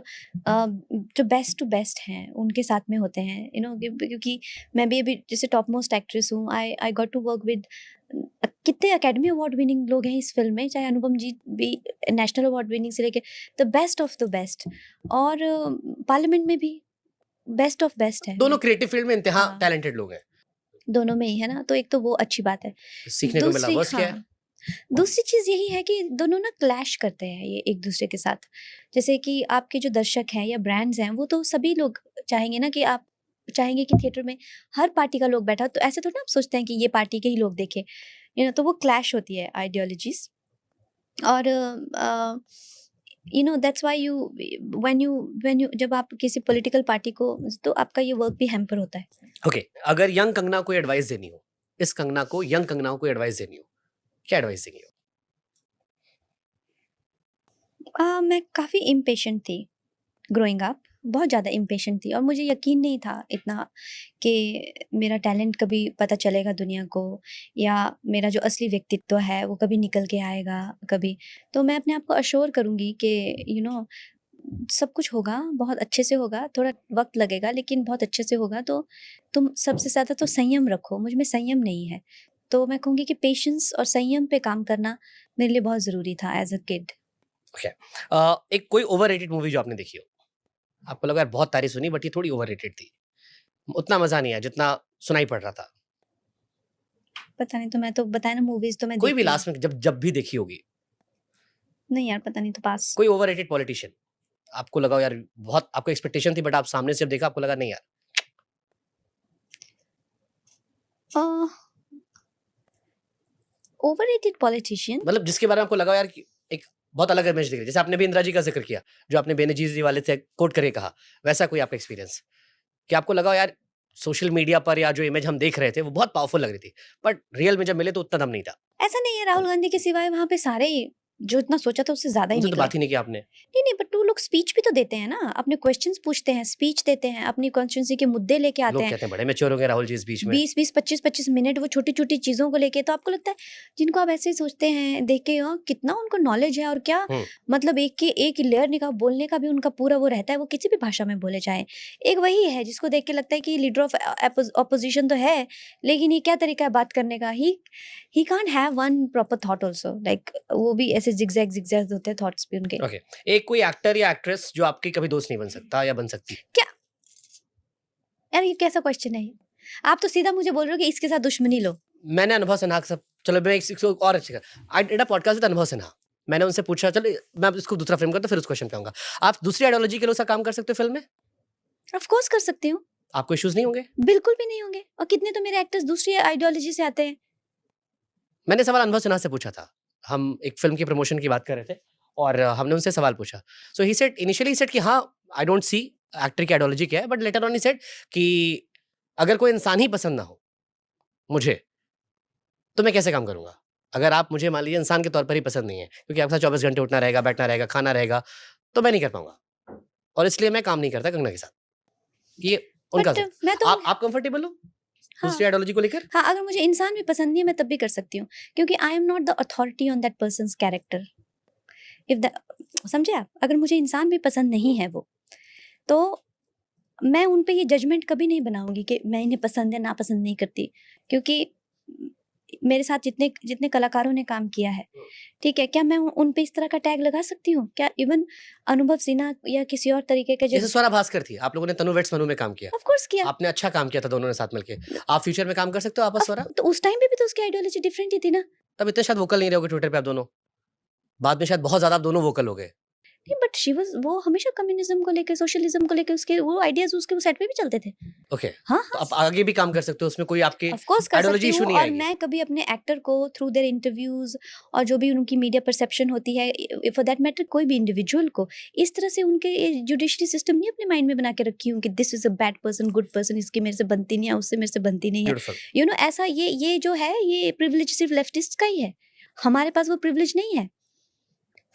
जो बेस्ट टू बेस्ट हैं उनके साथ में होते हैं, यू नो, क्योंकि मैं भी अभी जैसे टॉप मोस्ट एक्ट्रेस हूँ। I got to work with कितने अकेडमी अवार्ड विनिंग लोग हैं इस फिल्म में, चाहे अनुपम जी भी नेशनल अवार्ड विनिंग से लेके the best of the best, और पार्लियामेंट में भी बेस्ट ऑफ बेस्ट है। दोनों क्रिएटिव फील्ड में इंतहा हाँ। टैलेंटेड लोग हैं। दोनों में ही है ना, तो एक तो वो अच्छी बात है। सीखने को मिला। वर्स्ट क्या है? हाँ, दूसरी चीज यही है कि दोनों ना क्लैश करते हैं ये एक दूसरे के साथ। जैसे कि आपके जो दर्शक हैं या ब्रांड्स हैं, वो तो सभी लोग चाहेंगे ना कि आप चाहेंगे कि थिएटर में हर पार्टी का लोग बैठा हो, तो ऐसे तो ना आप सोचते हैं कि ये पार्टी के ही लोग देखें, यू नो, तो वो क्लैश होती है आइडियोलॉजीज। और you know that's why you when you जब आप किसी पॉलिटिकल पार्टी को, तो आपका ये वर्क भी हैम्पर होता है। ओके, अगर यंग कंगना को एडवाइस देनी हो, इस कंगना को, यंग कंगना को एडवाइस देनी हो, क्या एडवाइस देंगे? मैं काफ़ी इम्पेशेंट थी ग्रोइंग अप, बहुत ज़्यादा इम्पेशेंट थी, और मुझे यकीन नहीं था इतना कि मेरा टैलेंट कभी पता चलेगा दुनिया को, या मेरा जो असली व्यक्तित्व है वो कभी निकल के आएगा कभी। तो मैं अपने आप को अश्योर करूँगी कि यू नो सब कुछ होगा, बहुत अच्छे से होगा, थोड़ा वक्त लगेगा लेकिन बहुत अच्छे से होगा। तो तुम सबसे ज़्यादा तो संयम रखो, मुझ में संयम नहीं है। तो मैं कहूँगी कि पेशेंस और संयम पे काम करना मेरे लिए बहुत ज़रूरी था एज अ किड। ओके। एक कोई ओवररेटेड मूवी जो आपने देखी हो, आपको लगा यार बहुत तारीफ सुनी बट ये थोड़ी ओवररेटेड थी, उतना मजा नहीं आया जितना सुनाई पड़ रहा था। पता नहीं, तो मैं तो बताया ना, मूवीज तो मैं कोई भी देखती हूँ। लास्ट में जब भी देखी होगी, नहीं यार, पता नहीं, तो पास। कोई ओवररेटेड पॉलिटिशियन आपको लगा हो यार बहुत, आपको एक्सपेक्टेशन थी बट आप सामने से जब देखा आपको लगा नहीं यार। Overrated politician. मतलब जिसके बारे में आपको लगा यार कि एक बहुत अलग इमेज दिख रही है, जैसे आपने भी इंदिरा जी का जिक्र किया जो आपने बेनजीर जी वाले से कोट करके कहा, वैसा कोई आपका एक्सपीरियंस कि आपको लगा हो यार सोशल मीडिया पर या जो इमेज हम देख रहे थे वो बहुत पावरफुल लग रही थी बट रियल में जब मिले तो उतना दम नहीं था। ऐसा नहीं है, राहुल गांधी के सिवाय वहां पे सारे ही जो इतना सोचा था उससे ज्यादा ही उनसे तो निकले। बात ही नहीं की आपने। नहीं नहीं, बट वो लोग स्पीच भी तो देते हैं ना, अपने क्वेश्चंस पूछते हैं, स्पीच देते हैं, अपनी कॉन्स्टिट्यूंसी के मुद्दे लेके आते लोग हैं। कहते हैं बड़े मैच्योर हो गए राहुल जी इस बीच में। 20-20, 25-25 मिनट वो छोटी-छोटी चीज़ों को लेके, तो आपको लगता है जिनको आप ऐसे सोचते हैं देख के, कितना उनको नॉलेज है और क्या मतलब एक के एक लेयर निकाल बोलने का भी उनका पूरा वो रहता है, वो किसी भी भाषा में बोले जाए। एक वही है जिसको देख के लगता है कि लीडर ऑफ ऑपोजिशन तो है, लेकिन ये क्या तरीका है बात करने का। He can't have one proper thought also, like वो भी ऐसे जिगजैग होते हैं थॉट्स भी उनके। ओके, एक कोई एक्टर या एक्ट्रेस जो आपकी कभी दोस्त नहीं बन सकता या बन सकती। क्या यार, ये कैसा क्वेश्चन है ये? आप तो सीधा मुझे बोल रहे हो कि इसके साथ दुश्मनी लो। मैंने अनुभव सिन्हा के साथ, चलो मैं इसको और अच्छे I did a podcast with अनुभव सिन्हा, मैंने उनसे पूछा, चलो मैं अब इसको दूसरा फ्रेम करता हूं, फिर उस क्वेश्चन पे आऊंगा। आप दूसरी आइडियोलॉजी के लोग साथ काम कर सकते हो फिल्म में, ऑफ कोर्स कर सकती हूँ, आपको इश्यूज नहीं होंगे। बिल्कुल भी नहीं होंगे। और कितने तो मेरे एक्टर्स दूसरी आइडियोलॉजी से आते हैं। मैंने सवाल अनुभव सिन्हा से पूछा था, हम एक फिल्म की प्रमोशन की बात कर रहे थे और हमने उनसे सवाल पूछा। सो ही सेड, इनिशियली सेड कि हाँ आई डोंट सी एक्टर की आइडियोलॉजी क्या है, but later on he said कि अगर कोई इंसान ही पसंद ना हो मुझे तो मैं कैसे काम करूंगा। अगर आप मुझे मान लीजिए इंसान के तौर पर ही पसंद नहीं है, क्योंकि आपके साथ 24 घंटे उठना रहेगा, बैठना रहेगा, खाना रहेगा, तो मैं नहीं कर पाऊंगा और इसलिए मैं काम नहीं करता कंगना के साथ। ये उनका बट मैं तो आप कंफर्टेबल हो हाँ दूसरी आइडियोलॉजी को लेकर। हाँ, अगर मुझे इंसान भी पसंद नहीं है मैं तब भी कर सकती हूँ, क्योंकि आई am not the authority on that persons character. If the समझे आप, अगर मुझे इंसान भी पसंद नहीं है वो, तो मैं उन पे ये जजमेंट कभी नहीं बनाऊंगी कि मैं इन्हें पसंद है नापसंद नहीं करती, क्योंकि मेरे साथ जितने जितने कलाकारों ने काम किया है, ठीक है, क्या मैं उन पे इस तरह का टैग लगा सकती हूँ? क्या इवन अनुभव सिन्हा या किसी और तरीके के जैसे स्वरा भास्कर थी, आप लोगों ने तनु वेट्स मनु में काम किया, ऑफ कोर्स किया। आपने अच्छा काम किया था दोनों ने साथ मिलके, आप फ्यूचर में काम कर सकते हो आपस स्वरा। तो उस टाइम पे भी तो उसकी आइडियोलॉजी डिफरेंट ही थी ना। तब इतने शायद वोकल नहीं रहोगे ट्विटर पे आप दोनों, बाद में शायद बहुत ज्यादा आप दोनों वोकल हो गए। नहीं, बट शी वाज, वो हमेशा कम्युनिज्म को लेके, सोशलिज्म को लेके उसके वो आइडियाज उसके वो सेट पे भी चलते थे। ओके, हाँ तो हाँ, आप आगे भी काम कर सकते हो उसमें, कोई आपके ऑफ कोर्स कर आइडियोलॉजी सकती इशू हूँ। नहीं और आएगी। मैं कभी अपने एक्टर को थ्रू देयर इंटरव्यूज और जो भी उनकी मीडिया परसेप्शन होती है, फॉर दैट मैटर कोई भी इंडिविजुअल को, इस तरह से उनके जुडिशरी सिस्टम नहीं अपने माइंड में बना के रखी हूँ कि this is a bad person, good person, इसकी मेरे से बनती नहीं है, उससे मेरे से बनती नहीं है। ब्यूटीफुल। यू नो, ऐसा ये जो है, ये प्रिविलेज सिर्फ लेफ्टिस्ट का ही है। हमारे पास वो प्रिविलेज नहीं है,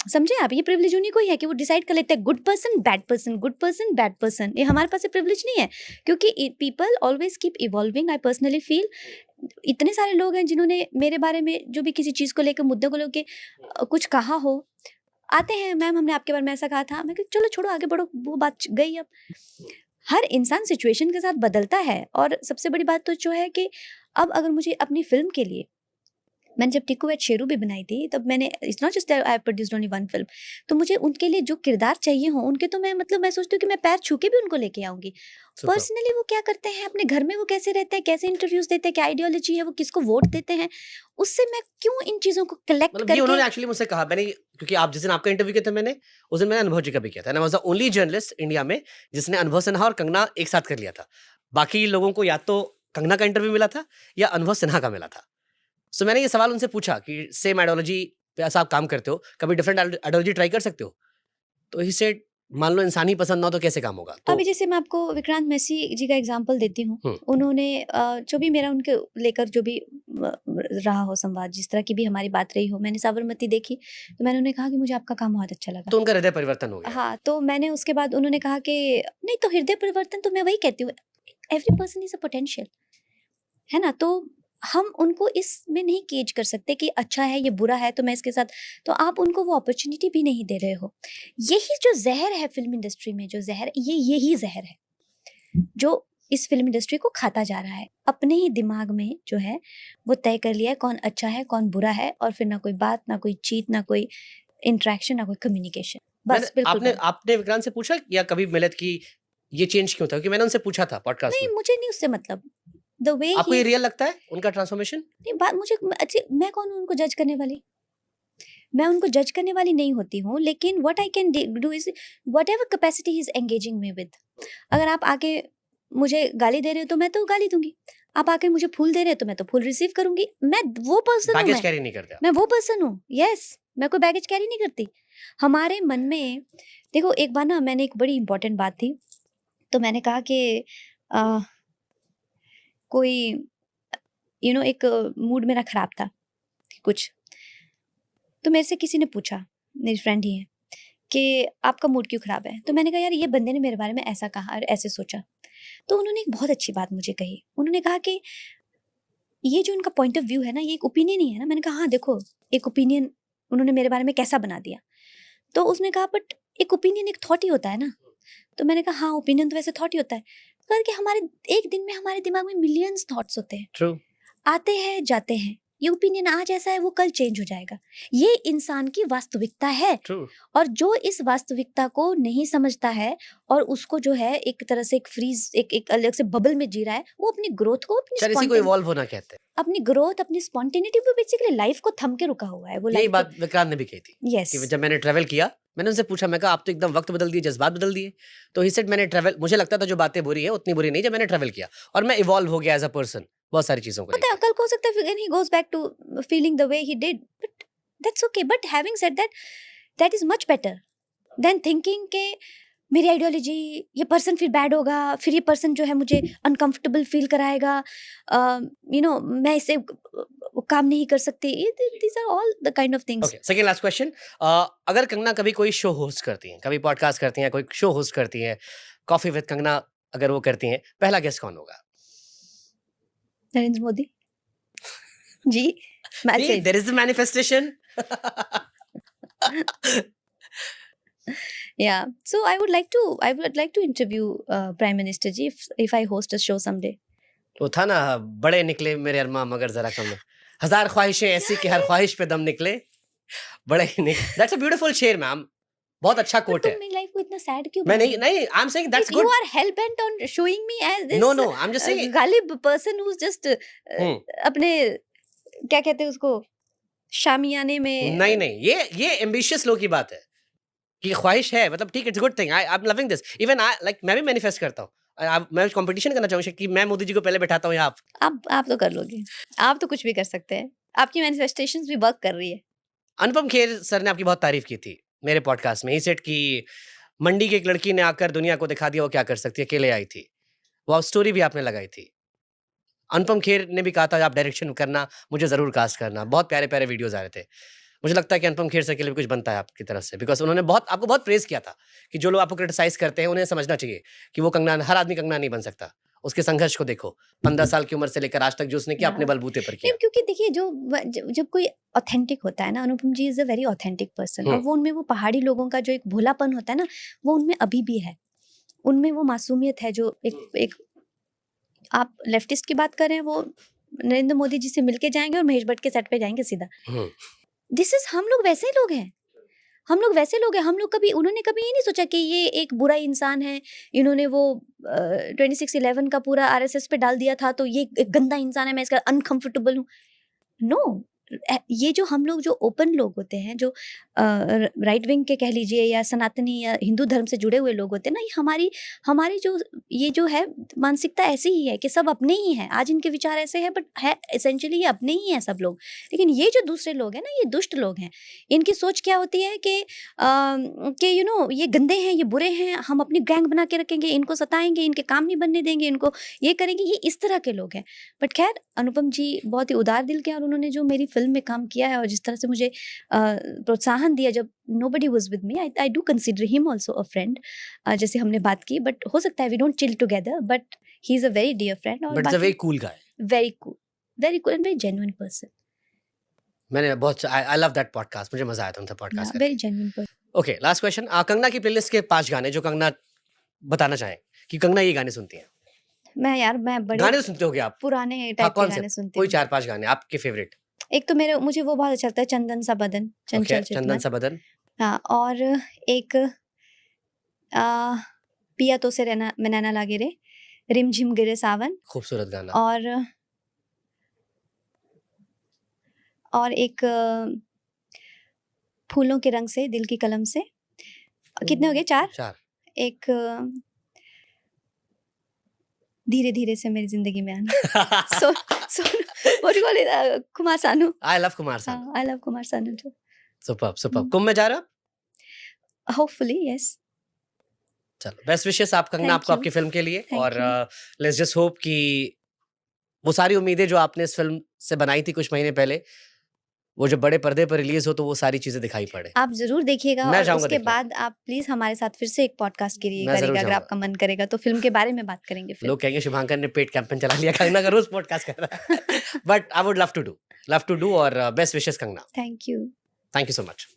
समझे आप? ये प्रिविलेज उन्हीं को ही है कि वो डिसाइड कर लेते हैं good person bad person, good person bad person. ये हमारे पास ये प्रिविलेज नहीं है, क्योंकि people always keep evolving. I personally feel इतने सारे लोग हैं जिन्होंने मेरे बारे में जो भी किसी चीज़ को लेकर, मुद्दे को लेकर कुछ कहा हो, आते हैं, मैम हमने आपके बारे में ऐसा कहा था। मैं कहा चलो छोड़ो आगे बढ़ो, वो बात गई। अब हर इंसान सिचुएशन के साथ बदलता है। और सबसे बड़ी बात तो जो है कि अब अगर मुझे अपनी फिल्म के लिए, मैंने जब टिकू एट शेरू भी बनाई थी, तब मैंने, it's not just I produced only one film, तो मुझे उनके लिए जो किरदार चाहिए हो उनके, तो मैं मतलब मैं सोचती हूँ कि मैं पैर छू के भी उनको लेके आऊंगी। पर्सनली वो क्या करते हैं अपने घर में, वो कैसे रहते हैं, कैसे इंटरव्यूज देते हैं, क्या आइडियोलॉजी है, वो किसको वोट देते हैं, उससे मैं क्यों इन चीजों को कलेक्ट मतलब ये उन्होंने करके। एक्चुअली मुझसे कहा, मैंने, क्योंकि आप जिस दिन आपका इंटरव्यू किया था मैंने, उस दिन मैंने अनुभव जी का भी किया था, I was the only journalist India में जिसने अनुभव सिन्हा और कंगना एक साथ कर लिया था। बाकी लोगों को या तो कंगना का इंटरव्यू मिला था या अनुभव सिन्हा का मिला था। सो मैंने ये सवाल उनसे पूछा कि सेम आइडियोलॉजी पे ऐसा आप काम करते हो, कभी डिफरेंट आइडियोलॉजी ट्राई कर सकते हो? तो ही सेड, मान लो इंसान ही पसंद ना हो तो कैसे काम होगा। तो अभी जैसे मैं आपको विक्रांत मैसी जी का एग्जांपल देती हूँ, उन्होंने जो भी मेरा उनके लेकर जो भी रहा हो संवाद, जिस तरह की भी हमारी बात रही हो, मैंने साबरमती देखी तो मैंने उन्हें कहा कि मुझे आपका काम बहुत अच्छा लगा। तो उनका हृदय परिवर्तन हो गया। हाँ, तो मैंने उसके बाद उन्होंने कहा कि नहीं, तो हृदय परिवर्तन तो मैं वही कहती हूँ, every person is a potential, है ना। तो हम उनको इसमें नहीं केज कर सकते कि अच्छा है ये बुरा है तो मैं इसके साथ, तो आप उनको वो अपॉर्चुनिटी भी नहीं दे रहे हो। यही जो जहर है फिल्म इंडस्ट्री में, जो जहर यही जहर है जो इस फिल्म इंडस्ट्री को खाता जा रहा है। अपने ही दिमाग में जो है वो तय कर लिया है कौन अच्छा है कौन बुरा है, और फिर ना कोई बात, ना कोई चीत, ना कोई इंटरेक्शन, ना कोई कम्युनिकेशन, बस बिल्कुल आपने बंद। आपने विक्रांत से पूछा या कभी मिलत की ये चेंज क्यों था? क्योंकि मैंने उनसे पूछा था पॉडकास्ट नहीं, में। मुझे नहीं उससे मतलब, द वे आपको ये ही, रियल लगता है उनका ट्रांसफॉर्मेशन? नहीं बात मुझे अच्छी, मैं कौन हूँ उनको जज करने वाली? मैं उनको जज करने वाली नहीं होती हूँ, लेकिन what I can do is what ever capacity he is engaging me with. अगर आप आके मुझे गाली दे रहे हो तो मैं तो गाली दूंगी, आप आके मुझे फूल दे रहे हो तो मैं तो फूल रिसीव करूंगी। मैं वो पर्सन हूँ, बैगेज कैरी नहीं करते आप? मैं वो पर्सन हूँ। यस, मैं कोई बैगेज कैरी नहीं करती। हमारे मन में देखो, एक बार ना मैंने एक बड़ी इंपॉर्टेंट बात थी, तो मैंने कहा कि अ, कोई एक मूड मेरा खराब था कुछ, तो मेरे से किसी ने पूछा, मेरी फ्रेंड ही है, कि आपका मूड क्यों खराब है? तो मैंने कहा यार ये बंदे ने मेरे बारे में ऐसा कहा और ऐसे सोचा। तो उन्होंने एक बहुत अच्छी बात मुझे कही। उन्होंने कहा कि ये जो उनका पॉइंट ऑफ व्यू है ना, ये एक ओपिनियन ही है ना। मैंने कहा हाँ देखो, एक ओपिनियन उन्होंने मेरे बारे में कैसा बना दिया। तो उसने कहा बट एक ओपिनियन एक थॉट ही होता है ना। तो मैंने कहा हाँ, ओपिनियन तो वैसे थॉट ही होता है, करके हमारे एक दिन में हमारे दिमाग में मिलियंस थॉट्स होते हैं, ट्रू। आते हैं जाते हैं। ये ओपिनियन आज ऐसा है वो कल चेंज हो जाएगा। ये इंसान की वास्तविकता है। ट्रू। और जो इस वास्तविकता को नहीं समझता है और उसको जो है एक तरह से एक फ्रीज, एक अलग से बबल में जी रहा है, वो अपनी ग्रोथ को, शायद इसी को इवॉल्व होना कहते हैं। अपनी ग्रोथ, अपनी स्पॉन्टेनिटी को, बेसिकली लाइफ को थम के रुका हुआ है वो यही लाइफ बात विक्रांत ने भी कही थी यस कि जब मैंने ट्रैवल किया, मैंने उनसे पूछा, मैं कहा आप तो एकदम वक्त बदल दिए, जज्बात बदल दिए। तो ही सेड मैंने ट्रैवल, मुझे लगता था जो बातें बुरी है उतनी बुरी नहीं, जब मैंने ट्रैवल किया और मैं इवॉल्व हो गया एज अ पर्सन बहुत सारी चीजों को पता है, लेकर। कल को हो सकता है he goes back to feeling the way he did, but that's okay. But having said that, that is much better than thinking के मेरी आइडियोलॉजी, ये पर्सन फिर बैड होगा, फिर ये पर्सन जो है मुझे अनकंफर्टेबल फील कराएगा, मैं इसे काम नहीं कर सकती। These are all the kind of things. Okay, second last question. अगर कंगना कभी कोई शो होस्ट करती हैं, कभी पॉडकास्ट करती हैं, कोई शो होस्ट करती हैं, कॉफी विद कंगना अगर वो करती हैं, पहला गेस्ट कौन होगा? Narendra Modi ji. Message there is a manifestation. yeah, so I would like to interview prime minister ji if I host a show someday. वो था ना, बड़े निकले मेरे अरमा मगर जरा कम है, हजार ख्वाहिशें ऐसी कि हर ख्वाहिश पे दम निकले, बड़े ही निकले। दैट्स अ ब्यूटीफुल शेर मैम, बहुत अच्छा But कोट तुम है। मेरी लाइफ को इतना सैड क्यों मैं बना नहीं रहे हो? नहीं, I am saying that's You good. are hell bent on showing me as this no no, I am just saying. gullible person who's just अपने क्या कहते हैं उसको, शामियाने में नहीं नहीं, ये एम्बिशियस लोग की बात है कि ख्वाहिश है, मतलब ठीक, it's good thing, I am loving this. Even I like, मैं भी मैनिफेस्ट करता हूँ। मैं कंपटीशन करना चाहूंगा कि मैं मोदी जी को पहले बैठाता हूँ यहाँ। आप तो कर लोगे, आप तो कुछ भी कर सकते हैं, आपकी मैनिफेस्टेशंस भी वर्क कर रही है। अनुपम खेर सर ने आपकी बहुत तारीफ की थी मेरे पॉडकास्ट में। ही सेड कि मंडी की एक लड़की ने आकर दुनिया को दिखा दिया वो क्या कर सकती है, अकेले आई थी। वो स्टोरी भी आपने लगाई थी। अनुपम खेर ने भी कहा था आप डायरेक्शन करना, मुझे जरूर कास्ट करना। बहुत प्यारे प्यारे वीडियोस आ रहे थे। मुझे लगता है कि अनुपम खेर सर के लिए भी कुछ बनता है आपकी तरफ से, बिकॉज उन्होंने आपको बहुत प्रेज किया था कि जो लोग आपको क्रिटिसाइज करते हैं उन्हें समझना चाहिए कि वो कंगना, हर आदमी कंगना नहीं बन सकता। उसके संघर्ष को देखो, 15 साल की उम्र से लेकर आज तक जो उसने किया अपने बलबूते पर किया। नहीं, क्योंकि देखिए जब कोई ऑथेंटिक होता है ना, Anupam ji is a very authentic person, और वो उनमें वो पहाड़ी लोगों का जो एक भोलापन होता है ना, वो उनमें अभी भी है। उनमें वो मासूमियत है जो एक आप लेफ्टिस्ट की बात कर रहे हैं, वो नरेंद्र मोदी जी से मिलके जाएंगे और महेश भट्ट के सेट पे जाएंगे सीधा। दिस इज, हम लोग वैसे लोग हैं, हम लोग वैसे लोग हैं। हम लोग कभी, उन्होंने कभी ये नहीं सोचा कि ये एक बुरा इंसान है, इन्होंने वो 26/11 का पूरा आरएसएस पे डाल दिया था तो ये एक गंदा इंसान है, मैं इसका अनकंफर्टेबल हूँ। नो, ये जो हम लोग जो ओपन लोग होते हैं, जो राइट विंग के कह लीजिए या सनातनी या हिंदू धर्म से जुड़े हुए लोग होते हैं ना, ये हमारी जो है मानसिकता ऐसी ही है कि सब अपने ही हैं। आज इनके विचार ऐसे हैं, बट है एसेंशियली ये अपने ही हैं सब लोग। लेकिन ये जो दूसरे लोग हैं ना, ये दुष्ट लोग हैं। इनकी सोच क्या होती है कि ये गंदे हैं, ये बुरे हैं, हम अपनी गैंग बना के रखेंगे, इनको सताएंगे, इनके काम नहीं बनने देंगे, इनको ये करेंगे। ये इस तरह के लोग हैं। बट खैर, अनुपम जी बहुत ही उदार दिल के, और उन्होंने जो मेरी फिल्म में काम किया है और जिस तरह से मुझे प्रोत्साहन दिया जब nobody was with me, I do consider him also a friend. जैसे हमने बात की, बट हो सकता है we don't chill together, but he is a very dear friend. और but is a very cool guy. Very cool, very cool and very genuine person. मैंने बहुत आई लव दैट पॉडकास्ट, मुझे मजा आया था उनसे पॉडकास्ट वेरी करके. Genuine person. Okay, last question. Kangana की प्लेलिस्ट के 5 गाने जो कंगना बताना चाहें कि कंगना ये गाने सुनती हैं. मैं बड़े गाने तो सुनते होगे आप. पुराने हाँ, टाइप के कौन से? गाने सुनती कोई हूँ. 4-5 गाने आपके फेवरेट. एक तो मुझे वो बहुत अच्छा लगता है, चंदन सा बदन, ओके, चंचल चंदन चितवन. सा बदन. हाँ, और एक पिया तो से रहना मैं नैना लागे रे, रिम झिम गिरे सावन, खूबसूरत गाना. और एक फूलों के रंग से, दिल की कलम से. कितने हो गए? 4. एक धीरे धीरे से मेरी जिंदगी में आना. सो what do you call it? Kumar Sanu. I love Kumar Sanu. I love Kumar Sanu too. Superb. कुंभ में जा रहे हो? Hopefully, yes. चलो, बेस्ट विशेस आप कंगना, Thank आपको you. आपकी फिल्म के लिए. Thank और you. लेट्स जस्ट होप कि वो सारी उम्मीदें जो आपने इस फिल्म से बनाई थी कुछ महीने पहले, वो जब बड़े पर्दे पर रिलीज हो तो वो सारी चीजें दिखाई पड़े. आप जरूर देखिएगा. मैं और जाऊंगा उसके देखने. बाद आप प्लीज हमारे साथ फिर से एक पॉडकास्ट मैं जरूर करिएगा. अगर जाऊंगा. आपका मन करेगा तो फिल्म के बारे में बात करेंगे फिर. लोग कहेंगे शुभांकर ने पेड कैंपेन चला लिया, कंगना का रोज पॉडकास्ट कर रहा है. But I would love to do और best wishes Kangana. Thank you. Thank you so much.